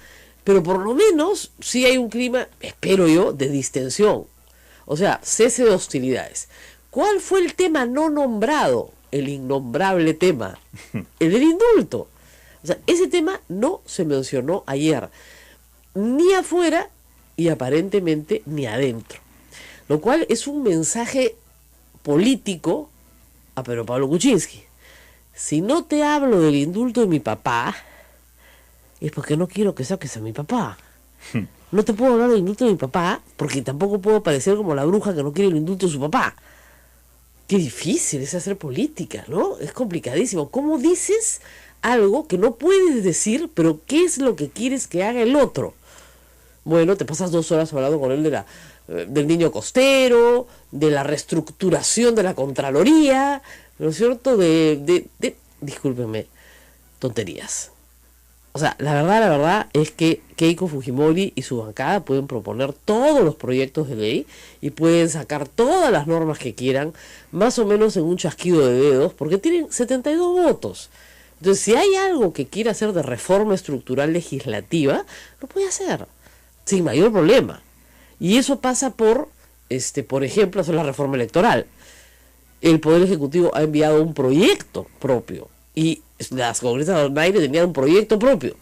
pero por lo menos sí hay un clima, espero yo, de distensión, o sea, cese de hostilidades. ¿Cuál fue el tema no nombrado? El innombrable tema, el del indulto. O sea, ese tema no se mencionó ayer, ni afuera y aparentemente ni adentro. Lo cual es un mensaje político a Pedro Pablo Kuczynski. Si no te hablo del indulto de mi papá, es porque no quiero que saques a mi papá. no te puedo hablar del indulto de mi papá, porque tampoco puedo parecer como la bruja que no quiere el indulto de su papá. Qué difícil es hacer política, ¿no? Es complicadísimo. ¿Cómo dices algo que no puedes decir, pero qué es lo que quieres que haga el otro? Bueno, te pasas 2 horas hablando con él del niño costero, de la reestructuración de la Contraloría, ¿no es cierto? Discúlpenme, tonterías. O sea, la verdad es que Keiko Fujimori y su bancada pueden proponer todos los proyectos de ley y pueden sacar todas las normas que quieran, más o menos en un chasquido de dedos, porque tienen 72 votos. Entonces, si hay algo que quiera hacer de reforma estructural legislativa, lo puede hacer, sin mayor problema. Y eso pasa por ejemplo, hacer la reforma electoral. El Poder Ejecutivo ha enviado un proyecto propio y las congresas online tenían un proyecto propio.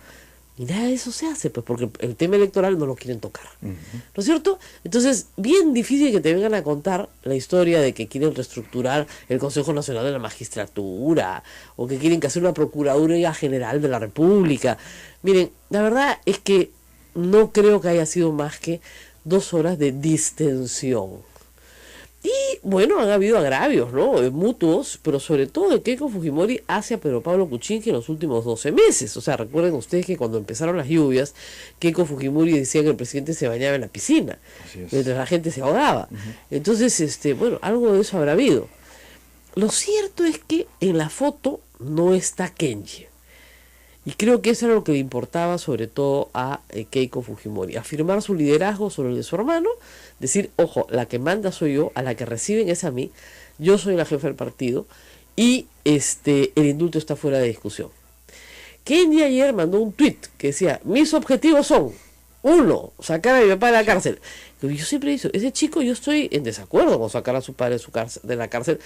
Y nada de eso se hace, pues porque el tema electoral no lo quieren tocar. ¿No es cierto? Entonces, bien difícil que te vengan a contar la historia de que quieren reestructurar el Consejo Nacional de la Magistratura o que quieren que hacer una Procuraduría General de la República. Miren, la verdad es que no creo que haya sido más que 2 horas de distensión. Y bueno, han habido agravios, ¿no? Mutuos, pero sobre todo de Keiko Fujimori hacia Pedro Pablo Kuczynski en los últimos 12 meses. O sea, recuerden ustedes que cuando empezaron las lluvias, Keiko Fujimori decía que el presidente se bañaba en la piscina, mientras la gente se ahogaba. Entonces, bueno, algo de eso habrá habido. Lo cierto es que en la foto no está Kenji. Y creo que eso era lo que le importaba sobre todo a Keiko Fujimori, afirmar su liderazgo sobre el de su hermano, decir, ojo, la que manda soy yo, a la que reciben es a mí, yo soy la jefa del partido y el indulto está fuera de discusión. Kenji ayer mandó un tuit que decía, mis objetivos son, 1, sacar a mi papá de la cárcel. Yo siempre he dicho, ese chico, yo estoy en desacuerdo con sacar a su padre de la cárcel,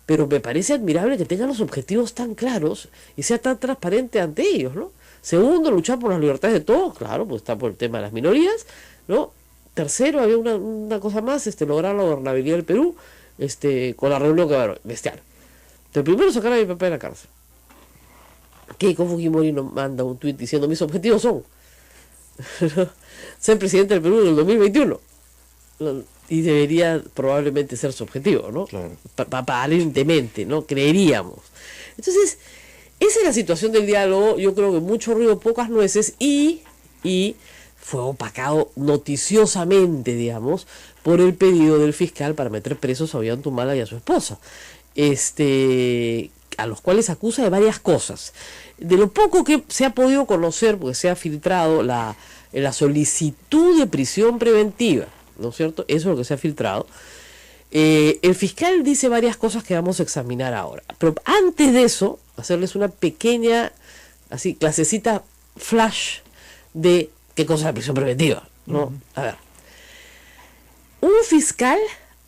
pero me parece admirable que tenga los objetivos tan claros y sea tan transparente ante ellos, ¿no? 2, luchar por las libertades de todos, claro, pues está por el tema de las minorías, ¿no? 3, había una cosa más, lograr la gobernabilidad del Perú, con la reunión que va a haber, bestial. Entonces, primero sacar a mi papá de la cárcel. Keiko Fujimori nos manda un tuit diciendo, mis objetivos son ser presidente del Perú en el 2021. Y debería probablemente ser su objetivo, ¿no? Claro. Aparentemente, ¿no? Creeríamos. Entonces, esa es la situación del diálogo. Yo creo que mucho ruido, pocas nueces y fue opacado noticiosamente, digamos, por el pedido del fiscal para meter presos a Ollantumala y a su esposa. A los cuales acusa de varias cosas. De lo poco que se ha podido conocer, porque se ha filtrado la solicitud de prisión preventiva, ¿no es cierto? Eso es lo que se ha filtrado. El fiscal dice varias cosas que vamos a examinar ahora. Pero antes de eso, hacerles una pequeña, así, clasecita flash de qué cosa es la prisión preventiva, ¿no? A ver. Un fiscal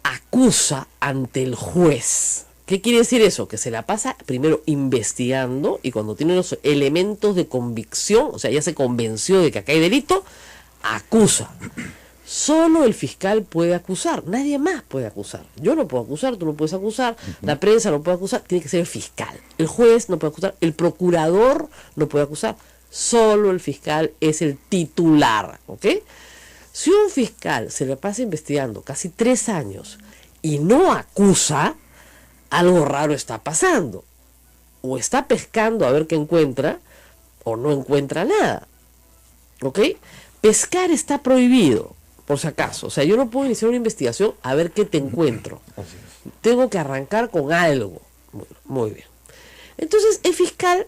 acusa ante el juez. ¿Qué quiere decir eso? Que se la pasa primero investigando y cuando tiene los elementos de convicción, o sea, ya se convenció de que acá hay delito, acusa. Solo el fiscal puede acusar, nadie más puede acusar. Yo no puedo acusar, tú no puedes acusar, la prensa no puede acusar, tiene que ser el fiscal. El juez no puede acusar, el procurador no puede acusar, solo el fiscal es el titular, ¿ok? Si un fiscal se le pasa investigando casi 3 años y no acusa, algo raro está pasando. O está pescando a ver qué encuentra, o no encuentra nada. ¿Ok? Pescar está prohibido, por si acaso. O sea, yo no puedo iniciar una investigación a ver qué te encuentro. Tengo que arrancar con algo. Bueno, muy bien. Entonces, el fiscal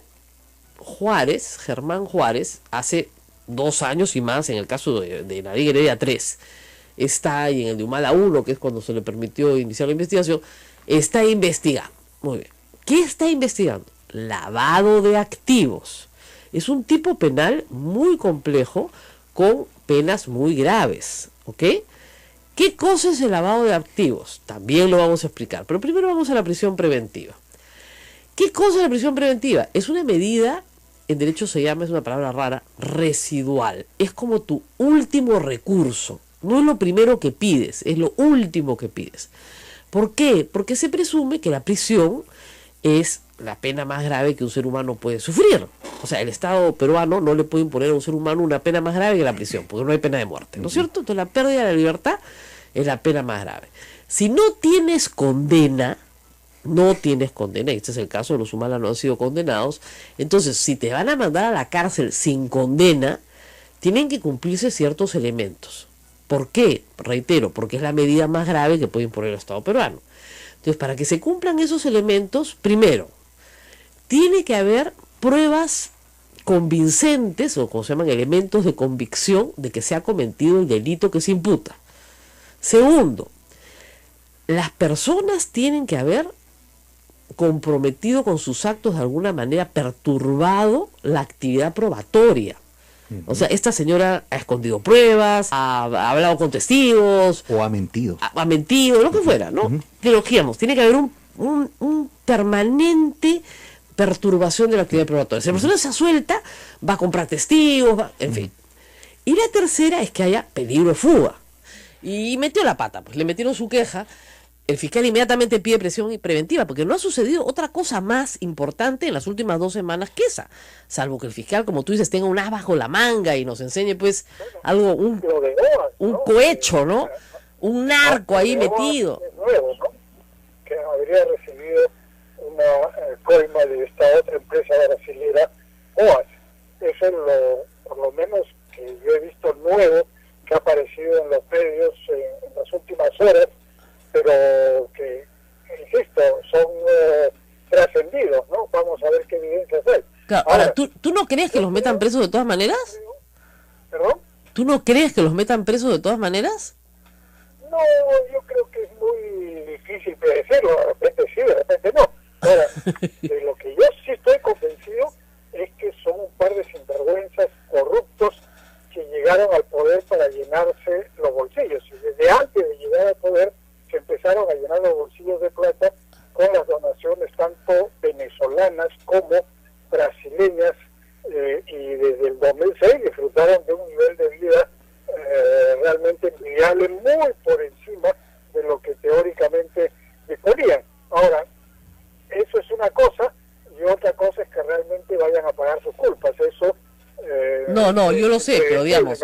Juárez, Germán Juárez, hace 2 años y más, en el caso de Nadia Heredia 3, está ahí en el de Humala 1, que es cuando se le permitió iniciar la investigación, está investigando. Muy bien. ¿Qué está investigando? Lavado de activos. Es un tipo penal muy complejo con penas muy graves. ¿Ok? ¿Qué cosa es el lavado de activos? También lo vamos a explicar. Pero primero vamos a la prisión preventiva. ¿Qué cosa es la prisión preventiva? Es una medida, en derecho se llama, es una palabra rara, residual. Es como tu último recurso. No es lo primero que pides, es lo último que pides. ¿Por qué? Porque se presume que la prisión es la pena más grave que un ser humano puede sufrir. o sea, el Estado peruano no le puede imponer a un ser humano una pena más grave que la prisión, porque no hay pena de muerte, ¿no es cierto? Entonces la pérdida de la libertad es la pena más grave. Si no tienes condena, y este es el caso, los humanos no han sido condenados, entonces si te van a mandar a la cárcel sin condena, tienen que cumplirse ciertos elementos. ¿Por qué? Reitero, porque es la medida más grave que puede imponer el Estado peruano. Entonces, para que se cumplan esos elementos, primero, tiene que haber pruebas convincentes, o como se llaman, elementos de convicción de que se ha cometido el delito que se imputa. Segundo, las personas tienen que haber comprometido con sus actos de alguna manera, perturbado la actividad probatoria. O sea, esta señora ha escondido pruebas, ha hablado con testigos. O ha mentido. Ha mentido, lo que fuera, ¿no? Digamos, tiene que haber un permanente perturbación de la actividad probatoria. Si la persona se suelta, va a comprar testigos, en fin. Y la tercera es que haya peligro de fuga. Y metió la pata, pues le metieron su queja. El fiscal inmediatamente pide prisión preventiva, porque no ha sucedido otra cosa más importante en las últimas 2 semanas que esa, salvo que el fiscal, como tú dices, tenga un as bajo la manga y nos enseñe pues algo, un cohecho, ¿no? Un narco ahí metido. Nuevo, ¿no? Que habría recibido una coima de esta otra empresa brasilera, OAS. Eso es por lo menos que yo he visto nuevo que ha aparecido en los medios en las últimas horas, pero que, insisto, son trascendidos, ¿no? Vamos a ver qué evidencias hay. Claro, ahora, ¿tú no crees que los metan presos de todas maneras? ¿Perdón? ¿Tú no crees que los metan presos de todas maneras? No, yo creo que es muy difícil predecirlo, de repente sí, de repente no. Ahora, de lo que yo sí estoy convencido es que son un par de sinvergüenzas corruptos que llegaron al poder para llenarse los bolsillos, y desde antes de llegar al poder se empezaron a llenar los bolsillos de plata con las donaciones tanto venezolanas como brasileñas, y desde el 2006 disfrutaron de un nivel de vida realmente envidiable, muy por encima de lo que teóricamente disponían. Ahora, eso es una cosa, y otra cosa es que realmente vayan a pagar sus culpas. Eso no, yo lo sé, pero digamos,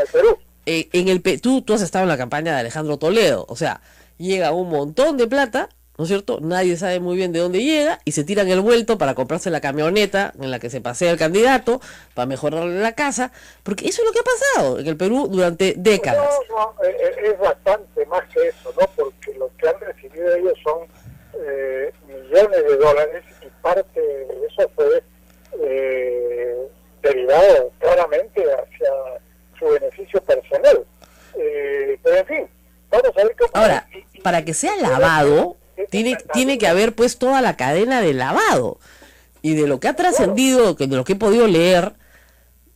tú has estado en la campaña de Alejandro Toledo, o sea, llega un montón de plata, ¿no es cierto? Nadie sabe muy bien de dónde llega y se tiran el vuelto para comprarse la camioneta en la que se pasea el candidato, para mejorarle la casa, porque eso es lo que ha pasado en el Perú durante décadas. No, es bastante más que eso, ¿no? Porque lo que han recibido ellos son millones de dólares, y parte de eso fue derivado claramente hacia su beneficio personal. Pero en fin, vamos a ver cómo... Ahora, para que sea lavado, tiene que haber pues toda la cadena de lavado. Y de lo que ha trascendido, de lo que he podido leer,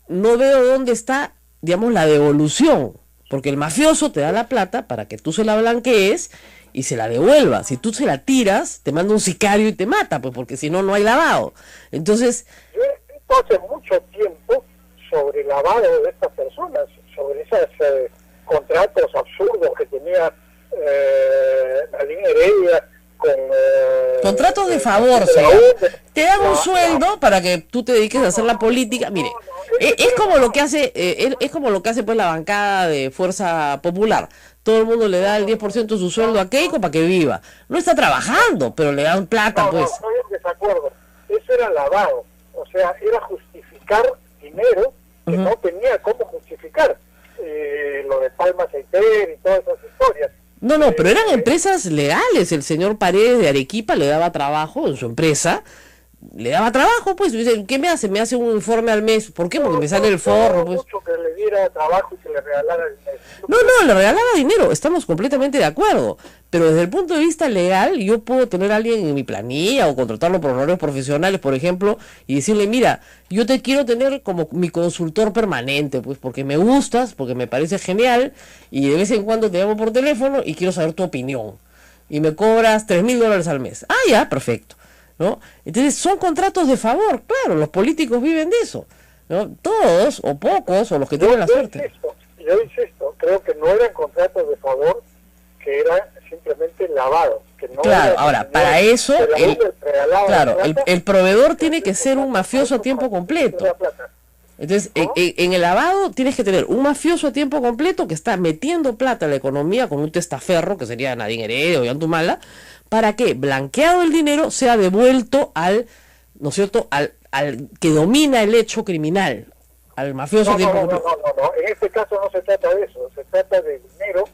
no veo dónde está, digamos, la devolución. Porque el mafioso te da la plata para que tú se la blanquees y se la devuelva. Si tú se la tiras, te manda un sicario y te mata, pues porque si no, no hay lavado. Entonces... Yo he escrito hace mucho tiempo sobre el lavado de estas personas, sobre esos contratos absurdos que tenía Nadine Heredia con... contratos de favor, te dan un sueldo para que tú te dediques a hacer la política. Mire, es como lo que hace pues la bancada de Fuerza Popular. Todo el mundo le da el 10% de su sueldo a Keiko para que viva. No está trabajando, pero le dan plata, pues. No, hay un desacuerdo. Eso era lavado. O sea, era justificar dinero que no tenía cómo justificar. Lo de Palma Aceiter y todas esas historias. No, pero eran empresas legales. El señor Paredes de Arequipa le daba trabajo en su empresa. Le daba trabajo, pues. Dice, ¿qué me hace? Me hace un informe al mes. ¿Por qué? Porque me sale el forro, pues. Mucho que le diera trabajo y que le regalara dinero. No, le regalaba dinero. Estamos completamente de acuerdo. Pero desde el punto de vista legal, yo puedo tener a alguien en mi planilla o contratarlo por horarios profesionales, por ejemplo, y decirle, mira, yo te quiero tener como mi consultor permanente, pues, porque me gustas, porque me parece genial, y de vez en cuando te llamo por teléfono y quiero saber tu opinión. Y me cobras $3,000 al mes. Ah, ya, perfecto. ¿No? Entonces son contratos de favor, claro, los políticos viven de eso, ¿no? Todos o pocos o los que tienen la suerte. Yo insisto, creo que no eran contratos de favor, que era simplemente lavado. Que no claro, ahora, para eso regalaba Claro, la plata, el proveedor tiene que ser un mafioso a tiempo completo. la plata. Entonces, ¿No? en el lavado tienes que tener un mafioso a tiempo completo que está metiendo plata en la economía con un testaferro, que sería Nadine Heredia o Yantumala, para que, blanqueado el dinero, sea devuelto al, ¿no es cierto?, al que domina el hecho criminal, al mafioso a tiempo completo. No. En este caso no se trata de eso. Se trata de dinero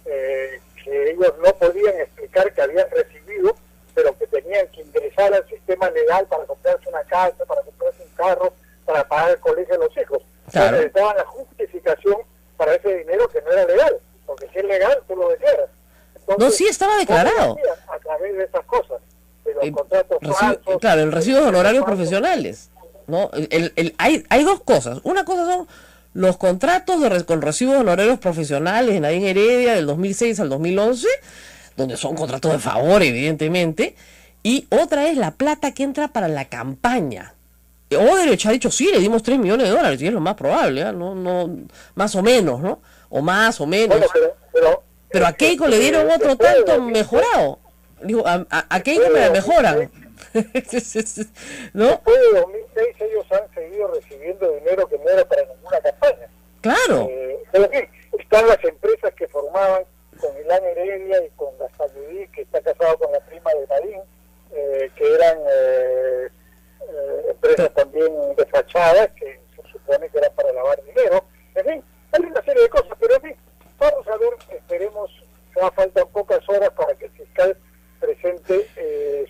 que ellos no podían explicar que habían recibido, pero que tenían que ingresar al sistema legal para comprarse una casa, para comprarse un carro, para pagar el colegio de los hijos. Claro. Necesitaban la justificación para ese dinero que no era legal, porque si es legal tú lo declaras. Entonces, No, sí estaba declarado. a través de esas cosas, de los contratos falsos. Claro, el recibo de honorarios profesionales, ¿no? Hay dos cosas. Una cosa son los contratos con recibos de honorarios profesionales en Nadine Heredia del 2006 al 2011, donde son contratos de favor, evidentemente, y otra es la plata que entra para la campaña. Odebrecht ha dicho, sí, le dimos 3 millones de dólares, y es lo más probable, ¿eh? No, más o menos, ¿no? O más o menos. Bueno, pero a Keiko le dieron otro tanto mejorado. Digo, a Keiko me la mejoran. ¿No? Después de 2006 ellos han seguido recibiendo dinero que no era para ninguna campaña. Claro. Pero sí, están las empresas que formaban con Milán Heredia y con Gastaldudí, que está casado con la prima de Nadine, que eran empresas también desfachadas, que se supone que eran para lavar dinero. En fin, hay una serie de cosas, pero en fin, vamos a ver, esperemos, ya faltan pocas horas para que el fiscal presente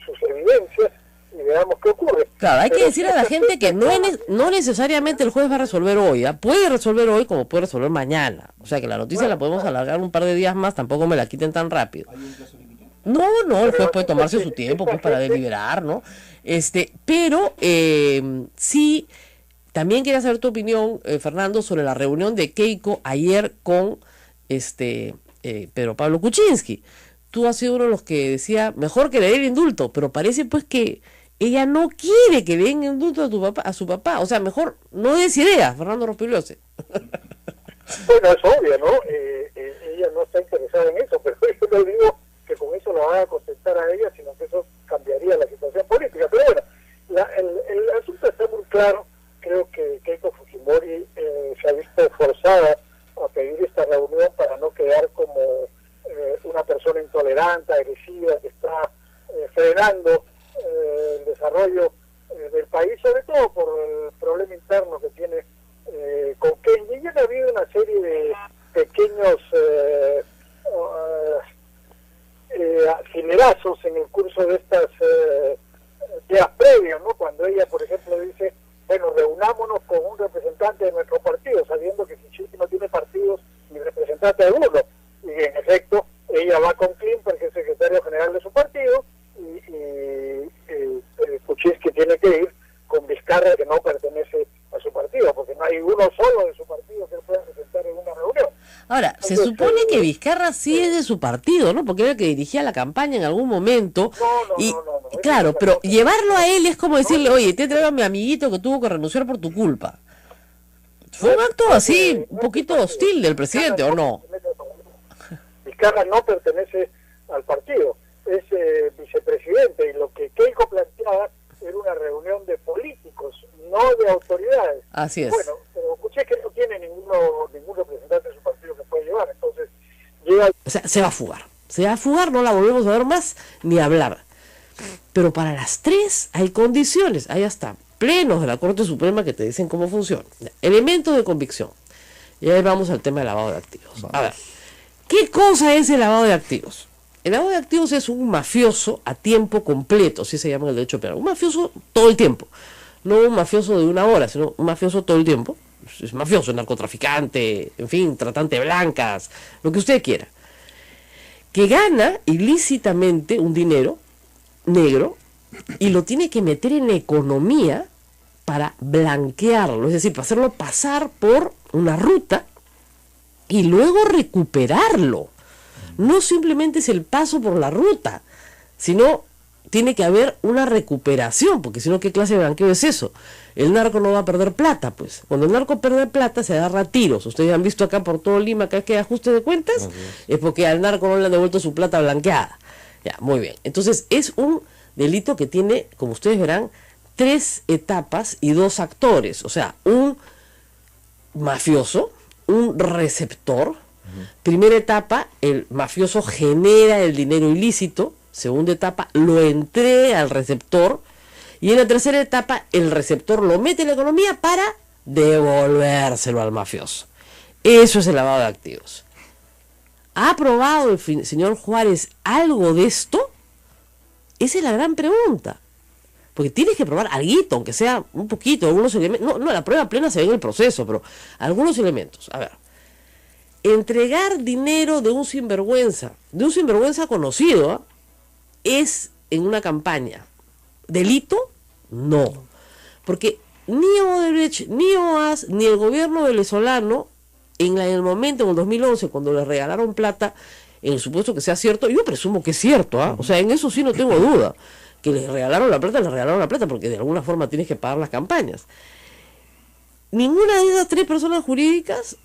sus evidencias y veamos qué ocurre. Claro, hay que decir a la gente que no necesariamente el juez va a resolver hoy, ¿eh? Puede resolver hoy como puede resolver mañana. O sea que la noticia la podemos alargar un par de días más, tampoco me la quiten tan rápido. No, el juez puede tomarse su tiempo pues para deliberar, ¿no? Pero sí, también quería saber tu opinión, Fernando, sobre la reunión de Keiko ayer con Pedro Pablo Kuczynski. Tú has sido uno de los que decía, mejor que le den indulto, pero parece pues que ella no quiere que le den indulto a su papá. O sea, mejor no des idea, Fernando Rospigliosi. Bueno, es obvio, ¿no? Ella no está interesada en eso, pero yo no digo que con eso la van a contentar a ella, sino que eso cambiaría la situación política. Pero bueno, el asunto está muy claro. Creo que Keiko Fujimori se ha visto forzada a pedir esta reunión para no quedar como una persona intolerante, agresiva, que está frenando el desarrollo del país, sobre todo por el problema interno que tiene con Kenia. Y ya ha habido una serie de pequeños acelerazos en el curso de estas días previos, ¿no? Cuando ella, por ejemplo, dice, bueno, reunámonos con un representante de nuestro partido, sabiendo que Kuczynski no tiene partidos ni representante alguno. Y en efecto, ella va con Klimper, que es secretario general de su partido, y Kuczynski tiene que ir con Vizcarra, que no pertenece a su partido, porque no hay uno solo de su partido que pueda presentar en una reunión. Ahora, se supone que Vizcarra sí es de su partido, ¿no? Porque era el que dirigía la campaña en algún momento. No. Claro, pero llevarlo a él es como decirle, oye, te traigo a mi amiguito que tuvo que renunciar por tu culpa. Fue un acto así, un poquito hostil del presidente, ¿o no? Vizcarra no pertenece al partido, es vicepresidente, y lo que Keiko planteaba era una reunión de políticos, no de autoridades. Así es. Bueno, pero escuché que no tiene ningún representante de su partido que pueda llevar, entonces llega... O sea, se va a fugar, no la volvemos a ver más, ni a hablar. Pero para las 3 hay condiciones, ahí está, plenos de la Corte Suprema que te dicen cómo funciona. Elementos de convicción. Y ahí vamos al tema del lavado de activos. A ver, ¿qué cosa es el lavado de activos? El lavado de activos es un mafioso a tiempo completo, así se llama en el derecho penal. Un mafioso todo el tiempo. No un mafioso de una hora, sino un mafioso todo el tiempo. Es mafioso, narcotraficante, en fin, tratante de blancas, lo que usted quiera. Que gana ilícitamente un dinero negro y lo tiene que meter en economía para blanquearlo, es decir, para hacerlo pasar por una ruta y luego recuperarlo. No simplemente es el paso por la ruta, sino tiene que haber una recuperación, porque si no, ¿qué clase de blanqueo es eso? El narco no va a perder plata, pues. Cuando el narco pierde plata, se agarra tiros. Ustedes han visto acá por todo Lima, cada vez que hay ajuste de cuentas, es porque al narco no le han devuelto su plata blanqueada. Ya, muy bien. Entonces, es un delito que tiene, como ustedes verán, 3 etapas y 2 actores. O sea, un mafioso, un receptor. Primera etapa, el mafioso genera el dinero ilícito. Segunda etapa, lo entrega al receptor. Y en la tercera etapa, el receptor lo mete en la economía para devolvérselo al mafioso. Eso es el lavado de activos. ¿Ha aprobado el señor Juárez algo de esto? Esa es la gran pregunta. Porque tienes que probar algo, aunque sea un poquito, algunos elementos. No, la prueba plena se ve en el proceso, pero algunos elementos. A ver, entregar dinero de un sinvergüenza conocido, ¿eh? Es en una campaña. ¿Delito? No. Porque ni Odebrecht, ni OAS, ni el gobierno venezolano, en el momento, en el 2011, cuando les regalaron plata, en el supuesto que sea cierto, yo presumo que es cierto, ¿eh? O sea, en eso sí no tengo duda. Que les regalaron la plata, porque de alguna forma tienes que pagar las campañas. Ninguna de esas 3 personas jurídicas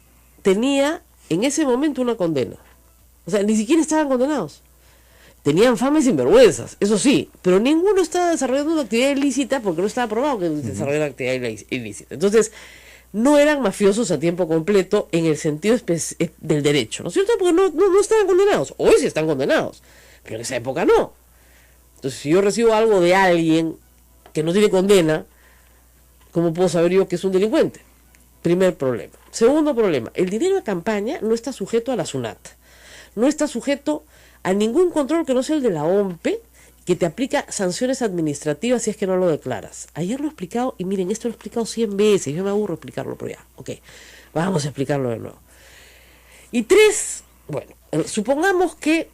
tenía en ese momento una condena. O sea, ni siquiera estaban condenados. Tenían fama y sinvergüenzas, eso sí, pero ninguno estaba desarrollando una actividad ilícita porque no estaba probado que desarrollaran una actividad ilícita. Entonces, no eran mafiosos a tiempo completo en el sentido del derecho, ¿no es cierto? Porque no estaban condenados. Hoy sí están condenados, pero en esa época no. Entonces, si yo recibo algo de alguien que no tiene condena, ¿cómo puedo saber yo que es un delincuente? Primer problema. Segundo problema, el dinero de campaña no está sujeto a la SUNAT. No está sujeto a ningún control que no sea el de la OMPE, que te aplica sanciones administrativas si es que no lo declaras. Ayer lo he explicado, y miren, esto lo he explicado 100 veces, yo me aburro explicarlo, pero ya, ok, vamos a explicarlo de nuevo. Y 3, bueno, supongamos que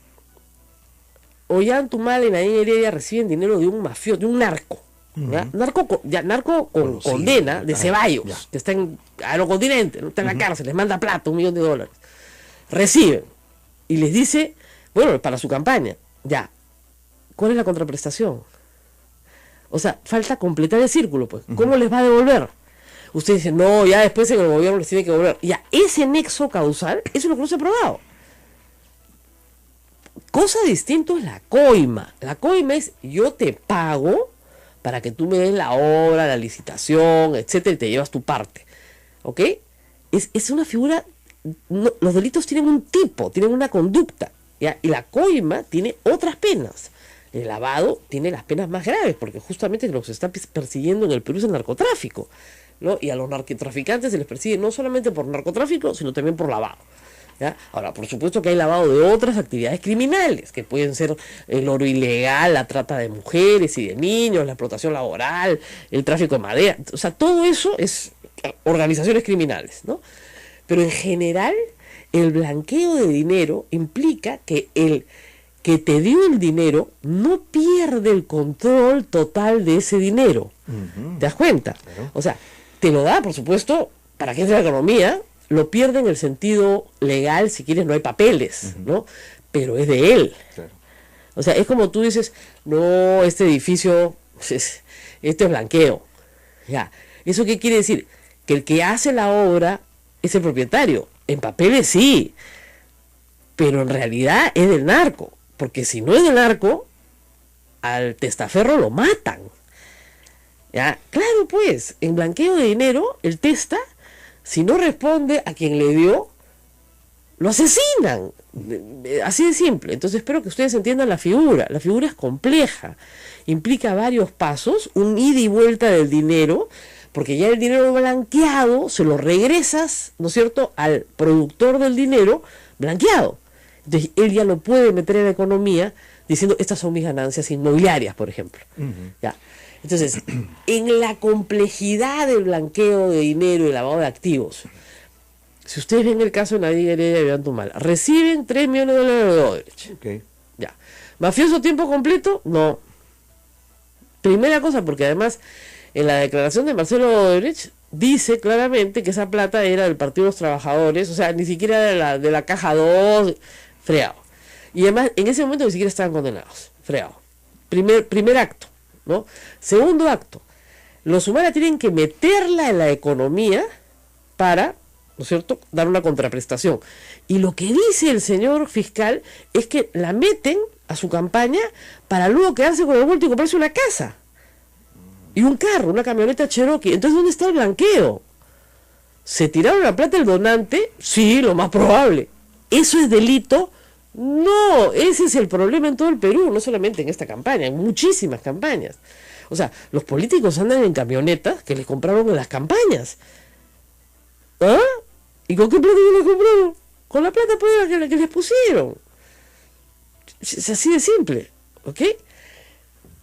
Ollantaytamala y Nadine Heredia reciben dinero de un mafioso, de un narco. ¿Ya? Narco con condena de Ceballos, que está en Aerocontinente, ¿no? Está en la cárcel, les manda plata, $1 millón. Reciben y les dice, bueno, para su campaña, ya, ¿cuál es la contraprestación? O sea, falta completar el círculo, pues. ¿Cómo les va a devolver? Ustedes dicen, no, ya después en el gobierno les tiene que devolver. Ya, ese nexo causal, eso es lo que no se ha probado. Cosa distinta es la coima. La coima es, yo te pago para que tú me des la obra, la licitación, etcétera, y te llevas tu parte. ¿Ok? Es una figura, no, los delitos tienen un tipo, tienen una conducta, ¿ya? Y la coima tiene otras penas. El lavado tiene las penas más graves, porque justamente lo que se está persiguiendo en el Perú es el narcotráfico, ¿no? Y a los narcotraficantes se les persigue no solamente por narcotráfico, sino también por lavado. ¿Ya? Ahora, por supuesto que hay lavado de otras actividades criminales, que pueden ser el oro ilegal, la trata de mujeres y de niños, la explotación laboral, el tráfico de madera. O sea, todo eso es organizaciones criminales, ¿no? Pero en general, el blanqueo de dinero implica que el que te dio el dinero no pierde el control total de ese dinero. ¿Te das cuenta? Claro. O sea, te lo da, por supuesto, para que entre la economía, lo pierde en el sentido legal, si quieres, no hay papeles, ¿no? Pero es de él. Claro. O sea, es como tú dices, no, este edificio, este es blanqueo. Ya. ¿Eso qué quiere decir? Que el que hace la obra es el propietario. En papeles sí, pero en realidad es del narco. Porque si no es del narco, al testaferro lo matan. ¿Ya? Claro, pues, en blanqueo de dinero, el testa, si no responde a quien le dio, lo asesinan. Así de simple. Entonces espero que ustedes entiendan la figura. La figura es compleja. Implica varios pasos, un ida y vuelta del dinero, porque ya el dinero blanqueado se lo regresas, ¿no es cierto?, al productor del dinero blanqueado. Entonces él ya lo puede meter en la economía diciendo, estas son mis ganancias inmobiliarias, por ejemplo. ¿Ya? Entonces, en la complejidad del blanqueo de dinero y lavado de activos, si ustedes ven el caso de Nadine Heredia y Ollantaytamala, reciben $3 millones de Odebrecht. Okay. Ya. ¿Mafioso a tiempo completo? No. Primera cosa, porque además en la declaración de Marcelo Odebrecht dice claramente que esa plata era del Partido de los Trabajadores, o sea, ni siquiera de la Caja 2, fregado. Y además, en ese momento ni siquiera estaban condenados, fregado. Primer acto, ¿no? Segundo acto, los humanos tienen que meterla en la economía para, ¿no es cierto?, dar una contraprestación. Y lo que dice el señor fiscal es que la meten a su campaña para luego quedarse con el vuelto y comprarse una casa y un carro, una camioneta Cherokee. Entonces, ¿dónde está el blanqueo? ¿Se tiraron la plata del donante? Sí, lo más probable. ¿Eso es delito? No, ese es el problema en todo el Perú, no solamente en esta campaña, en muchísimas campañas. O sea, los políticos andan en camionetas que les compraron en las campañas. ¿Ah? ¿Y con qué plata les compraron? Con la plata pues, que les pusieron. Es así de simple, ¿ok?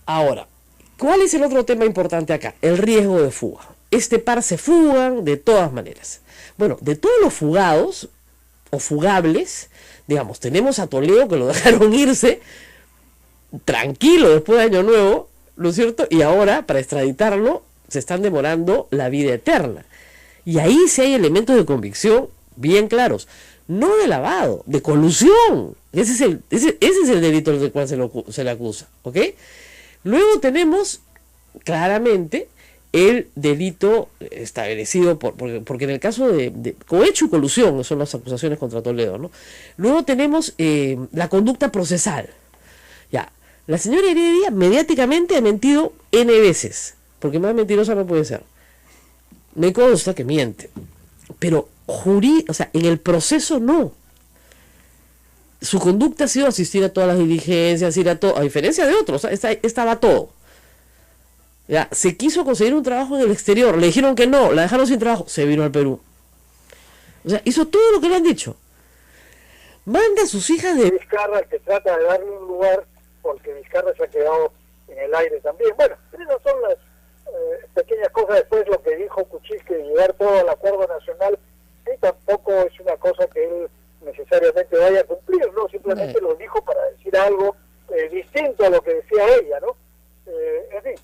Ahora, ¿cuál es el otro tema importante acá? El riesgo de fuga. Este par se fugan de todas maneras. Bueno, de todos los fugados o fugables, digamos, tenemos a Toledo que lo dejaron irse tranquilo después de Año Nuevo, ¿no es cierto? Y ahora, para extraditarlo, se están demorando la vida eterna. Y ahí sí hay elementos de convicción bien claros. No de lavado, de colusión. Ese es el delito del cual se le acusa, ¿ok? Luego tenemos claramente el delito establecido porque en el caso de cohecho y colusión son las acusaciones contra Toledo, ¿no? Luego tenemos la conducta procesal. Ya, la señora Heredia mediáticamente ha mentido N veces, porque más mentirosa no puede ser. Me consta que miente, pero o sea, en el proceso no. Su conducta ha sido asistir a todas las diligencias, ir a todo, a diferencia de otros, estaba todo. Ya, se quiso conseguir un trabajo en el exterior, le dijeron que no, la dejaron sin trabajo, se vino al Perú. O sea, hizo todo lo que le han dicho. Manda a sus hijas de Vizcarra, que trata de darle un lugar, porque Vizcarra se ha quedado en el aire también. Bueno, esas son las pequeñas cosas. Después lo que dijo Kuczynski de llevar todo al acuerdo nacional, y tampoco es una cosa que él necesariamente vaya a cumplir, ¿no? Simplemente lo dijo para decir algo distinto a lo que decía ella, ¿no? En fin,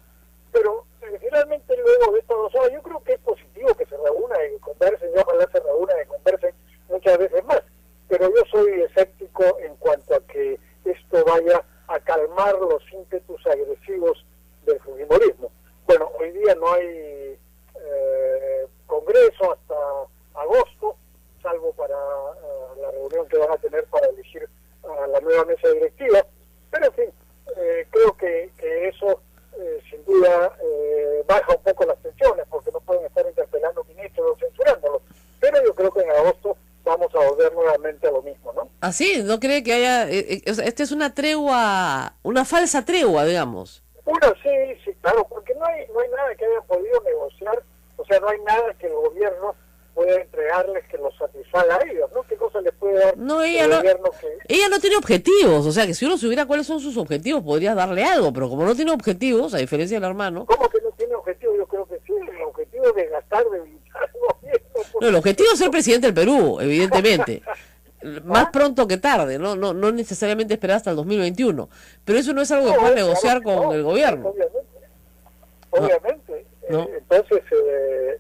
pero finalmente luego de estas 2 horas, yo creo que es positivo que se reúnan y conversen, y ojalá se reúnan y conversen muchas veces más, pero yo soy escéptico en cuanto a que esto vaya a calmar los ímpetus agresivos del fujimorismo. Bueno, hoy día no hay congreso hasta agosto, salvo para la reunión que van a tener para elegir a la nueva mesa directiva, pero en fin, creo que eso sin duda baja un poco las tensiones, porque no pueden estar interpelando ministros o censurándolos, pero yo creo que en agosto vamos a volver nuevamente a lo mismo, ¿no? Así, ¿no cree que haya, o sea, esta es una tregua, una falsa tregua, digamos? Sí, claro, porque no hay nada que hayan podido negociar, o sea, no hay nada que el gobierno pueda entregarles que los satisfaga a ellos, ¿no? ¿Qué cosa les puede dar el gobierno que... Ella no tiene objetivos, o sea, que si uno supiera cuáles son sus objetivos, podría darle algo, pero como no tiene objetivos, a diferencia del hermano... ¿Cómo que no tiene objetivos? Yo creo que sí, el objetivo es desgastar, debilitar al gobierno. No, el objetivo es ser presidente del Perú, evidentemente. Más pronto que tarde, no necesariamente esperar hasta el 2021, pero eso no es algo que pueda negociar con el gobierno. Obviamente. Entonces,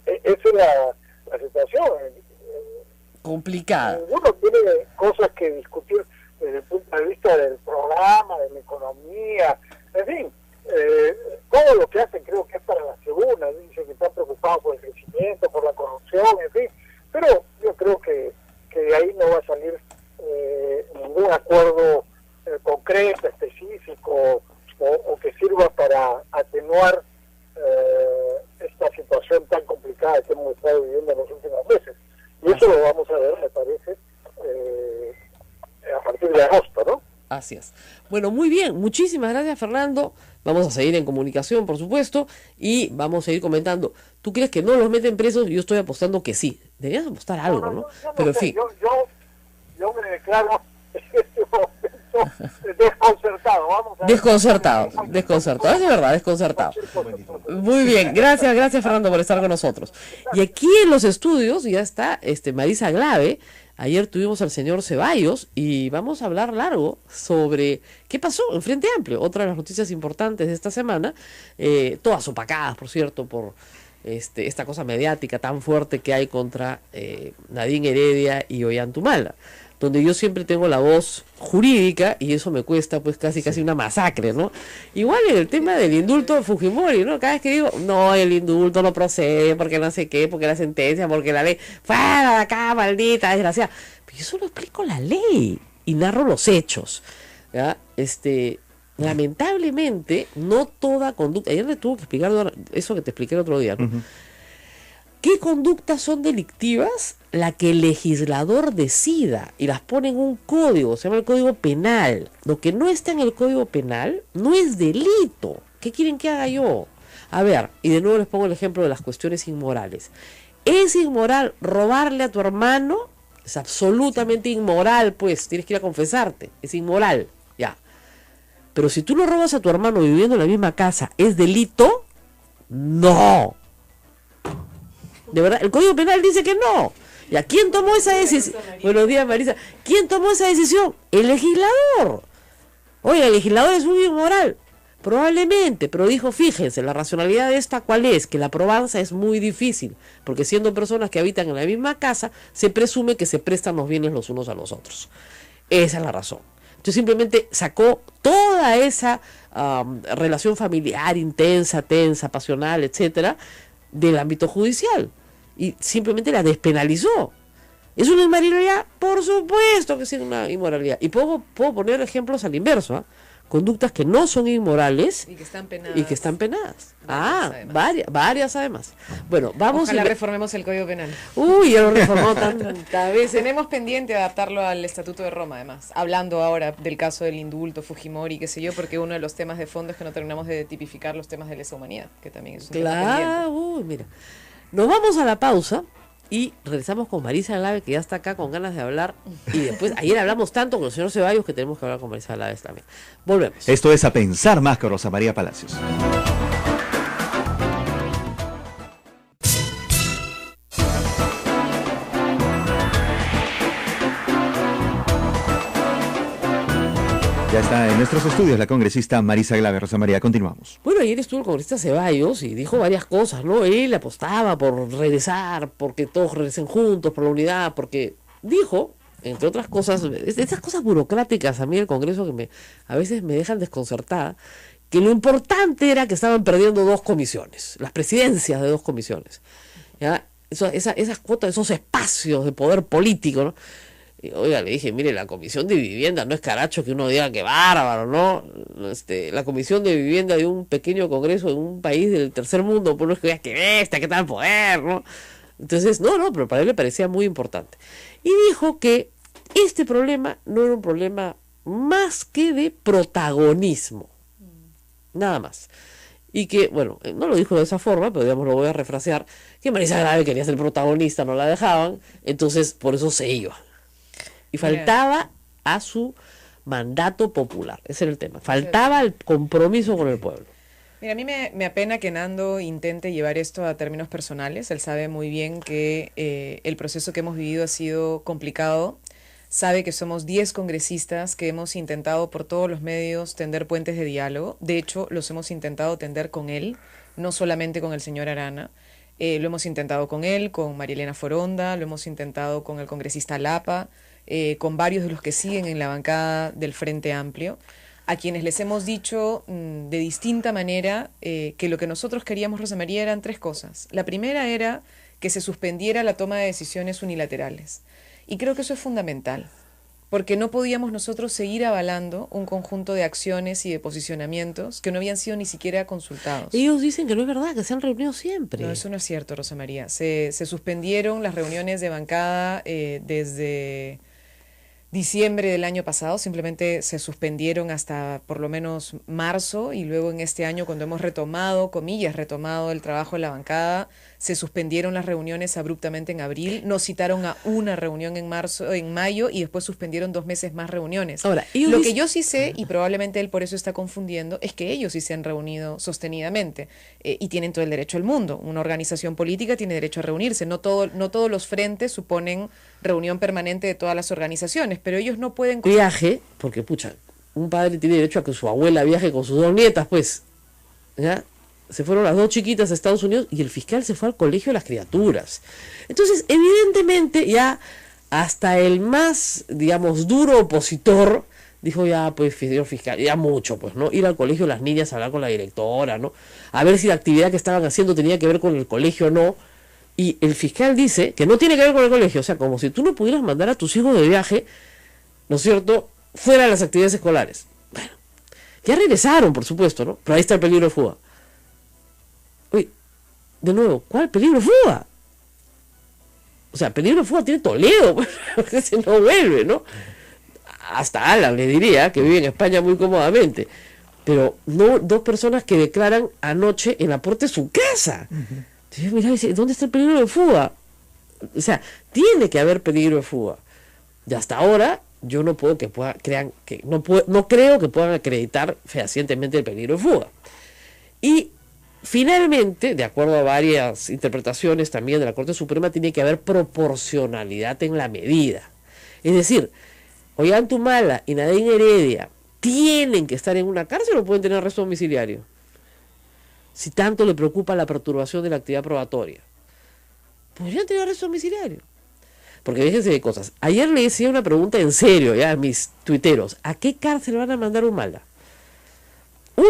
esa es la situación. Complicada. Uno tiene cosas que discutir desde el punto de vista del programa, de la economía, en fin, todo lo que hacen creo que es para la segunda, dicen que están preocupados por el crecimiento, por la corrupción, en fin, pero yo creo que de ahí no va a salir ningún acuerdo concreto, específico, o que sirva para atenuar esta situación tan complicada que hemos estado viviendo en los últimos meses. Y eso lo vamos a ver, me parece, a partir de agosto, ¿no? Así es. Bueno, muy bien. Muchísimas gracias, Fernando. Vamos a seguir en comunicación, por supuesto, y vamos a ir comentando. ¿Tú crees que no los meten presos? Yo estoy apostando que sí. Deberías apostar algo, ¿no? Pero en fin. Yo me declaro en este momento desconcertado. Vamos a desconcertado. Es de verdad, desconcertado. Muy bien. Gracias, Fernando, por estar con nosotros. Y aquí en los estudios ya está Marisa Glave. Ayer tuvimos al señor Ceballos y vamos a hablar largo sobre qué pasó en Frente Amplio, otra de las noticias importantes de esta semana, todas opacadas, por cierto, por esta cosa mediática tan fuerte que hay contra Nadine Heredia y Ollantumala, donde yo siempre tengo la voz jurídica y eso me cuesta pues casi una masacre, ¿no? Igual en el tema del indulto de Fujimori, ¿no? Cada vez que digo, no, el indulto no procede, porque no sé qué, porque la sentencia, porque la ley, fuera de acá, maldita, desgraciada. Pero yo solo explico la ley y narro los hechos. ¿ya? Lamentablemente, no toda conducta, ayer le tuve que explicar eso que te expliqué el otro día, ¿no? ¿Qué conductas son delictivas? La que el legislador decida y las pone en un código, se llama el Código Penal. Lo que no está en el Código Penal no es delito. ¿Qué quieren que haga yo? A ver, y de nuevo les pongo el ejemplo de las cuestiones inmorales. ¿Es inmoral robarle a tu hermano? Es absolutamente inmoral, pues, tienes que ir a confesarte, es inmoral, ya. Pero si tú lo robas a tu hermano viviendo en la misma casa, ¿es delito? No. De verdad, el Código Penal dice que no. ¿Y a quién tomó esa decisión? Buenos días, Marisa. ¿Quién tomó esa decisión? El legislador. Oye, el legislador es un inmoral. Probablemente, pero dijo, fíjense, la racionalidad de esta, ¿cuál es? Que la probanza es muy difícil, porque siendo personas que habitan en la misma casa, se presume que se prestan los bienes los unos a los otros. Esa es la razón. Entonces simplemente sacó toda esa relación familiar intensa, tensa, pasional, etcétera, del ámbito judicial y simplemente la despenalizó. ¿Es una inmoralidad? Por supuesto que es una inmoralidad. Y puedo poner ejemplos al inverso, ¿eh? Conductas que no son inmorales y que están penadas. Varias además. Bueno, vamos. Ojalá reformemos el Código Penal. Uy, ya lo reformó tantas veces. Tenemos pendiente adaptarlo al Estatuto de Roma, además. Hablando ahora del caso del indulto, Fujimori, qué sé yo, porque uno de los temas de fondo es que no terminamos de tipificar los temas de lesa humanidad, que también es un tema pendiente. Uy, mira. Nos vamos a la pausa. Y regresamos con Marisa Glave, que ya está acá con ganas de hablar. Y después, ayer hablamos tanto con el señor Ceballos que tenemos que hablar con Marisa Glave también. Volvemos. Esto es A Pensar Más con Rosa María Palacios. Ya está en nuestros estudios la congresista Marisa Glave. Rosa María, continuamos. Bueno, ayer estuvo el congresista Ceballos y dijo varias cosas, ¿no? Él apostaba por regresar, porque todos regresen juntos, por la unidad, porque dijo, entre otras cosas, esas cosas burocráticas a mí del Congreso que a veces me dejan desconcertada, que lo importante era que estaban perdiendo 2 comisiones, las presidencias de 2 comisiones, ¿ya? Esas cuotas, esos espacios de poder político, ¿no? Oiga, le dije, mire, la comisión de vivienda no es caracho que uno diga que bárbaro, ¿no? La comisión de vivienda de un pequeño congreso en un país del tercer mundo, pues no es que veas que bestia, que tal poder, ¿no? Entonces, no, pero para él le parecía muy importante. Y dijo que este problema no era un problema más que de protagonismo. Nada más. Y que, bueno, no lo dijo de esa forma, pero digamos lo voy a refrasear, que Marisa Glave quería ser protagonista, no la dejaban, entonces por eso se iba. Y faltaba a su mandato popular. Ese era el tema. Faltaba el compromiso con el pueblo. Mira, a mí me apena que Nando intente llevar esto a términos personales. Él sabe muy bien que el proceso que hemos vivido ha sido complicado. Sabe que somos 10 congresistas que hemos intentado por todos los medios tender puentes de diálogo. De hecho, los hemos intentado tender con él, no solamente con el señor Arana. Lo hemos intentado con él, con María Elena Foronda, lo hemos intentado con el congresista Lapa, con varios de los que siguen en la bancada del Frente Amplio, a quienes les hemos dicho de distinta manera que lo que nosotros queríamos, Rosa María, eran 3 cosas. La primera era que se suspendiera la toma de decisiones unilaterales. Y creo que eso es fundamental, porque no podíamos nosotros seguir avalando un conjunto de acciones y de posicionamientos que no habían sido ni siquiera consultados. Ellos dicen que no es verdad, que se han reunido siempre. No, eso no es cierto, Rosa María. Se suspendieron las reuniones de bancada desde diciembre del año pasado, simplemente se suspendieron hasta por lo menos marzo, y luego en este año, cuando hemos retomado, comillas, retomado el trabajo en la bancada, se suspendieron las reuniones abruptamente en abril, nos citaron a una reunión en mayo, y después suspendieron 2 meses más reuniones. Ahora, lo que yo sí sé, y probablemente él por eso está confundiendo, es que ellos sí se han reunido sostenidamente, y tienen todo el derecho del mundo. Una organización política tiene derecho a reunirse, no todos los frentes suponen reunión permanente de todas las organizaciones, pero ellos no pueden... Viaje, porque pucha, un padre tiene derecho a que su abuela viaje con sus 2 nietas, pues, ¿ya? Se fueron las 2 chiquitas a Estados Unidos y el fiscal se fue al colegio de las criaturas. Entonces, evidentemente, ya hasta el más, digamos, duro opositor dijo, ya, pues, señor fiscal, ya mucho, pues, ¿no? Ir al colegio de las niñas a hablar con la directora, ¿no? A ver si la actividad que estaban haciendo tenía que ver con el colegio o no. Y el fiscal dice que no tiene que ver con el colegio. O sea, como si tú no pudieras mandar a tus hijos de viaje, ¿no es cierto?, fuera de las actividades escolares. Bueno, ya regresaron, por supuesto, ¿no? Pero ahí está el peligro de fuga. Uy, de nuevo, ¿cuál peligro de fuga? O sea, peligro de fuga tiene Toledo, porque se no vuelve, ¿no? Hasta Alan le diría, que vive en España muy cómodamente. Pero no dos personas que declaran anoche en la puerta de su casa. Entonces, mira, dice, ¿dónde está el peligro de fuga? O sea, tiene que haber peligro de fuga. Y hasta ahora, yo no puedo que puedan, no creo que puedan acreditar fehacientemente el peligro de fuga. Y finalmente, de acuerdo a varias interpretaciones también de la Corte Suprema, tiene que haber proporcionalidad en la medida. Es decir, Ollanta y Nadine Heredia tienen que estar en una cárcel o pueden tener arresto domiciliario. Si tanto le preocupa la perturbación de la actividad probatoria, podrían tener arresto domiciliario. Porque fíjense de cosas. Ayer le decía una pregunta en serio ya a mis tuiteros. ¿A qué cárcel van a mandar Humala? Una,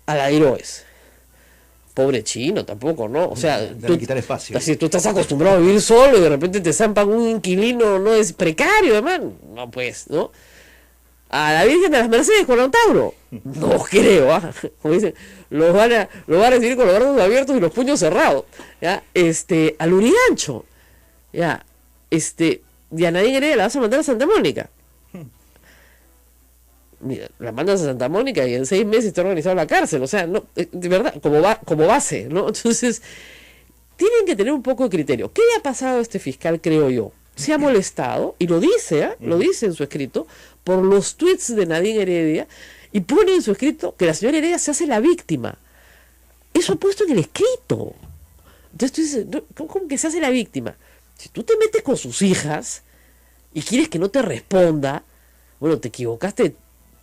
a la de Iroes. Pobre chino, tampoco, ¿no? O sea, quitar espacio. Si tú estás acostumbrado a vivir solo y de repente te zampan un inquilino, no es precario, hermano. No, pues, ¿no? A la Virgen de las Mercedes con Antauro. No creo, ¿ah? Como dicen, lo van a recibir con los brazos abiertos y los puños cerrados. ¿Ya? Al Urigancho. ¿Ya? Y a Nadine Heredia la vas a mandar a Santa Mónica. Mira, la mandas a Santa Mónica y en 6 meses está organizado la cárcel. O sea, no, de verdad, como base, ¿no? Entonces, tienen que tener un poco de criterio. ¿Qué le ha pasado a este fiscal, creo yo? Se ha molestado, y lo dice, lo dice en su escrito, por los tweets de Nadine Heredia, y pone en su escrito que la señora Heredia se hace la víctima. Eso ha puesto en el escrito. Entonces tú dices, ¿cómo que se hace la víctima? Si tú te metes con sus hijas y quieres que no te responda, bueno, te equivocaste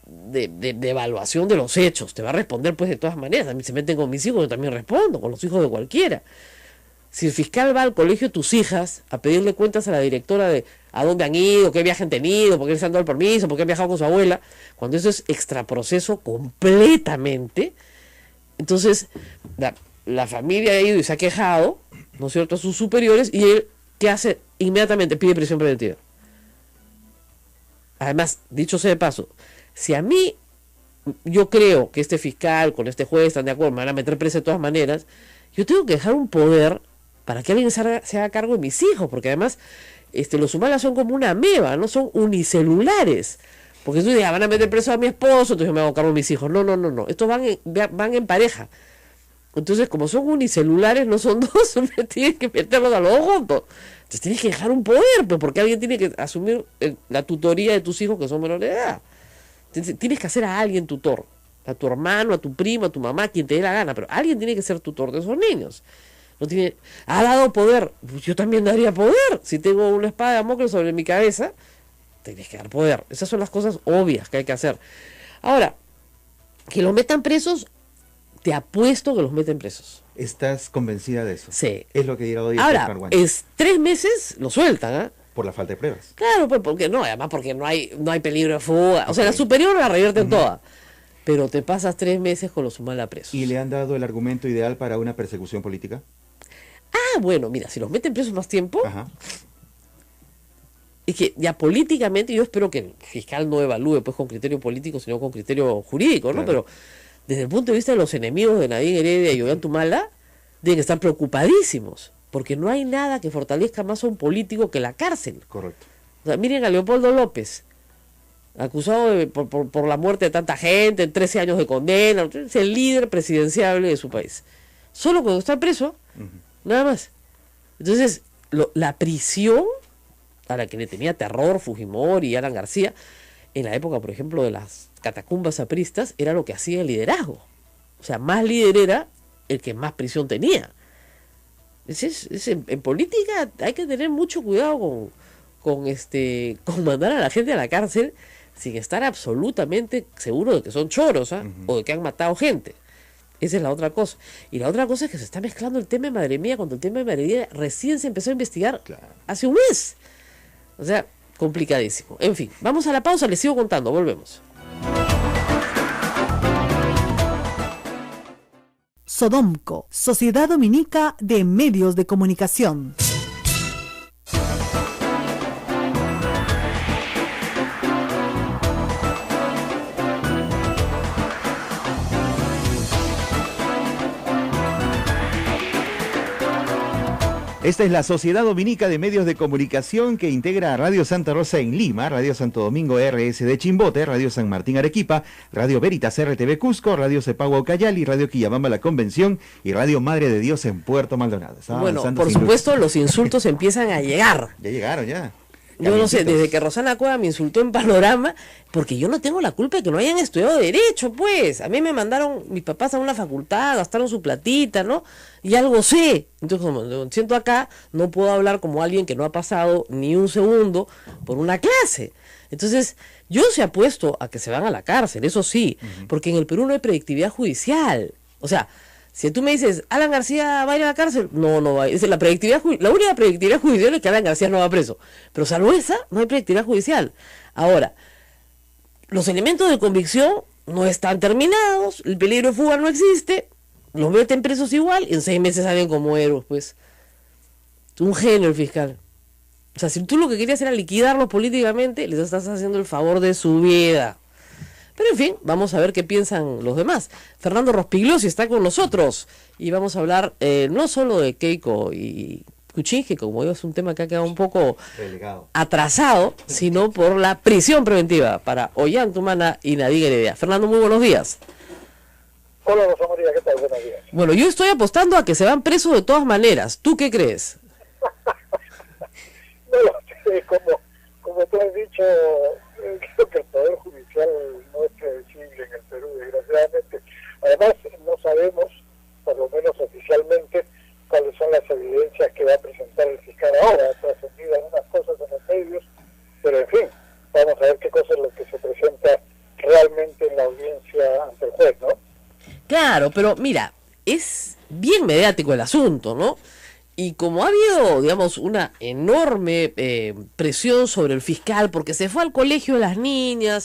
de evaluación de los hechos. Te va a responder pues de todas maneras. A mí se meten con mis hijos, yo también respondo, con los hijos de cualquiera. Si el fiscal va al colegio de tus hijas a pedirle cuentas a la directora de a dónde han ido, qué viaje han tenido, por qué les han dado el permiso, por qué han viajado con su abuela, cuando eso es extraproceso completamente, entonces la familia ha ido y se ha quejado, ¿no es cierto?, a sus superiores, y él, ¿qué hace? Inmediatamente pide prisión preventiva. Además, dicho sea de paso, si a mí, yo creo que este fiscal con este juez están de acuerdo, me van a meter preso de todas maneras, yo tengo que dejar un poder para que alguien se haga cargo de mis hijos, porque además los Humala son como una ameba, no son unicelulares. Porque tú dices, van a meter preso a mi esposo, entonces yo me hago cargo de mis hijos. No. Estos van en pareja. Entonces, como son unicelulares, no son dos, tienes que meterlos a los dos juntos. Entonces tienes que dejar un poder, pues, porque alguien tiene que asumir la tutoría de tus hijos que son menores de edad. Entonces, tienes que hacer a alguien tutor. A tu hermano, a tu primo, a tu mamá, quien te dé la gana. Pero alguien tiene que ser tutor de esos niños. No tiene, ha dado poder. Yo también daría poder. Si tengo una espada de Damocles sobre mi cabeza, tienes que dar poder. Esas son las cosas obvias que hay que hacer. Ahora, que los metan presos, te apuesto que los meten presos. ¿Estás convencida de eso? Sí. Es lo que dirá hoy. Ahora, 3 meses lo sueltan, ¿ah? Por la falta de pruebas. Claro, pues porque no, además porque no hay peligro de fuga. Okay. O sea, la superior la revierten toda. Pero te pasas 3 meses con los Humala presos. ¿Y le han dado el argumento ideal para una persecución política? Ah, bueno, mira, si los meten presos más tiempo, Ajá. Es que ya políticamente, yo espero que el fiscal no evalúe pues con criterio político, sino con criterio jurídico, ¿no? Claro. Pero desde el punto de vista de los enemigos de Nadine Heredia y Ollanta Humala, deben estar preocupadísimos, porque no hay nada que fortalezca más a un político que la cárcel. Correcto. O sea, miren a Leopoldo López, acusado por la muerte de tanta gente, 13 años de condena, es el líder presidenciable de su país. Solo cuando está preso, nada más. Entonces, la prisión a la que le tenía terror Fujimori y Alan García, en la época, por ejemplo, de las catacumbas apristas, era lo que hacía el liderazgo. O sea, más líder era el que más prisión tenía. En política hay que tener mucho cuidado con mandar a la gente a la cárcel sin estar absolutamente seguro de que son choros, ¿ah? O de que han matado gente. Esa es la otra cosa. Y la otra cosa es que se está mezclando el tema de Madre Mía cuando el tema de Madre Mía recién se empezó a investigar hace un mes. O sea, complicadísimo. En fin, vamos a la pausa, les sigo contando, volvemos. Sodomco, Sociedad Dominica de Medios de Comunicación. Esta es la Sociedad Dominica de Medios de Comunicación que integra a Radio Santa Rosa en Lima, Radio Santo Domingo RS de Chimbote, Radio San Martín Arequipa, Radio Veritas RTV Cusco, Radio Cepagua Ucayali, Radio Quillabamba La Convención y Radio Madre de Dios en Puerto Maldonado. Bueno, por supuesto los insultos empiezan a llegar. Ya llegaron, ya. Yo no sé, desde que Rosana Cueva me insultó en Panorama, porque yo no tengo la culpa de que no hayan estudiado Derecho, pues. A mí me mandaron mis papás a una facultad, gastaron su platita, ¿no? Y algo sé. Entonces, como me siento acá, no puedo hablar como alguien que no ha pasado ni un segundo por una clase. Entonces, yo se apuesto a que se van a la cárcel, eso sí, porque en el Perú no hay predictividad judicial. O sea, si tú me dices, Alan García va a ir a la cárcel, no va. Es la única predictividad judicial es que Alan García no va preso. Pero salvo esa, no hay predictividad judicial. Ahora, los elementos de convicción no están terminados, el peligro de fuga no existe, los meten presos igual y en 6 meses salen como héroes, pues. Un genio el fiscal. O sea, si tú lo que querías era liquidarlos políticamente, les estás haciendo el favor de su vida. Pero en fin, vamos a ver qué piensan los demás. Fernando Rospigliosi está con nosotros y vamos a hablar no solo de Keiko y Kuczynski, que como digo es un tema que ha quedado un poco atrasado, sino por la prisión preventiva para Ollantumala y Nadine Heredia. Fernando, muy buenos días. Hola Rosa María, ¿qué tal? Buenos días. Bueno, yo estoy apostando a que se van presos de todas maneras. ¿Tú qué crees? Como tú has dicho, creo que el Poder Judicial no es predecible en el Perú, desgraciadamente. Además, no sabemos, por lo menos oficialmente, cuáles son las evidencias que va a presentar el fiscal ahora. Ha trascendido algunas cosas en los medios, pero en fin, vamos a ver qué cosa es lo que se presenta realmente en la audiencia ante el juez, ¿no? Claro, pero mira, es bien mediático el asunto, ¿no? Y como ha habido, digamos, una enorme presión sobre el fiscal porque se fue al colegio de las niñas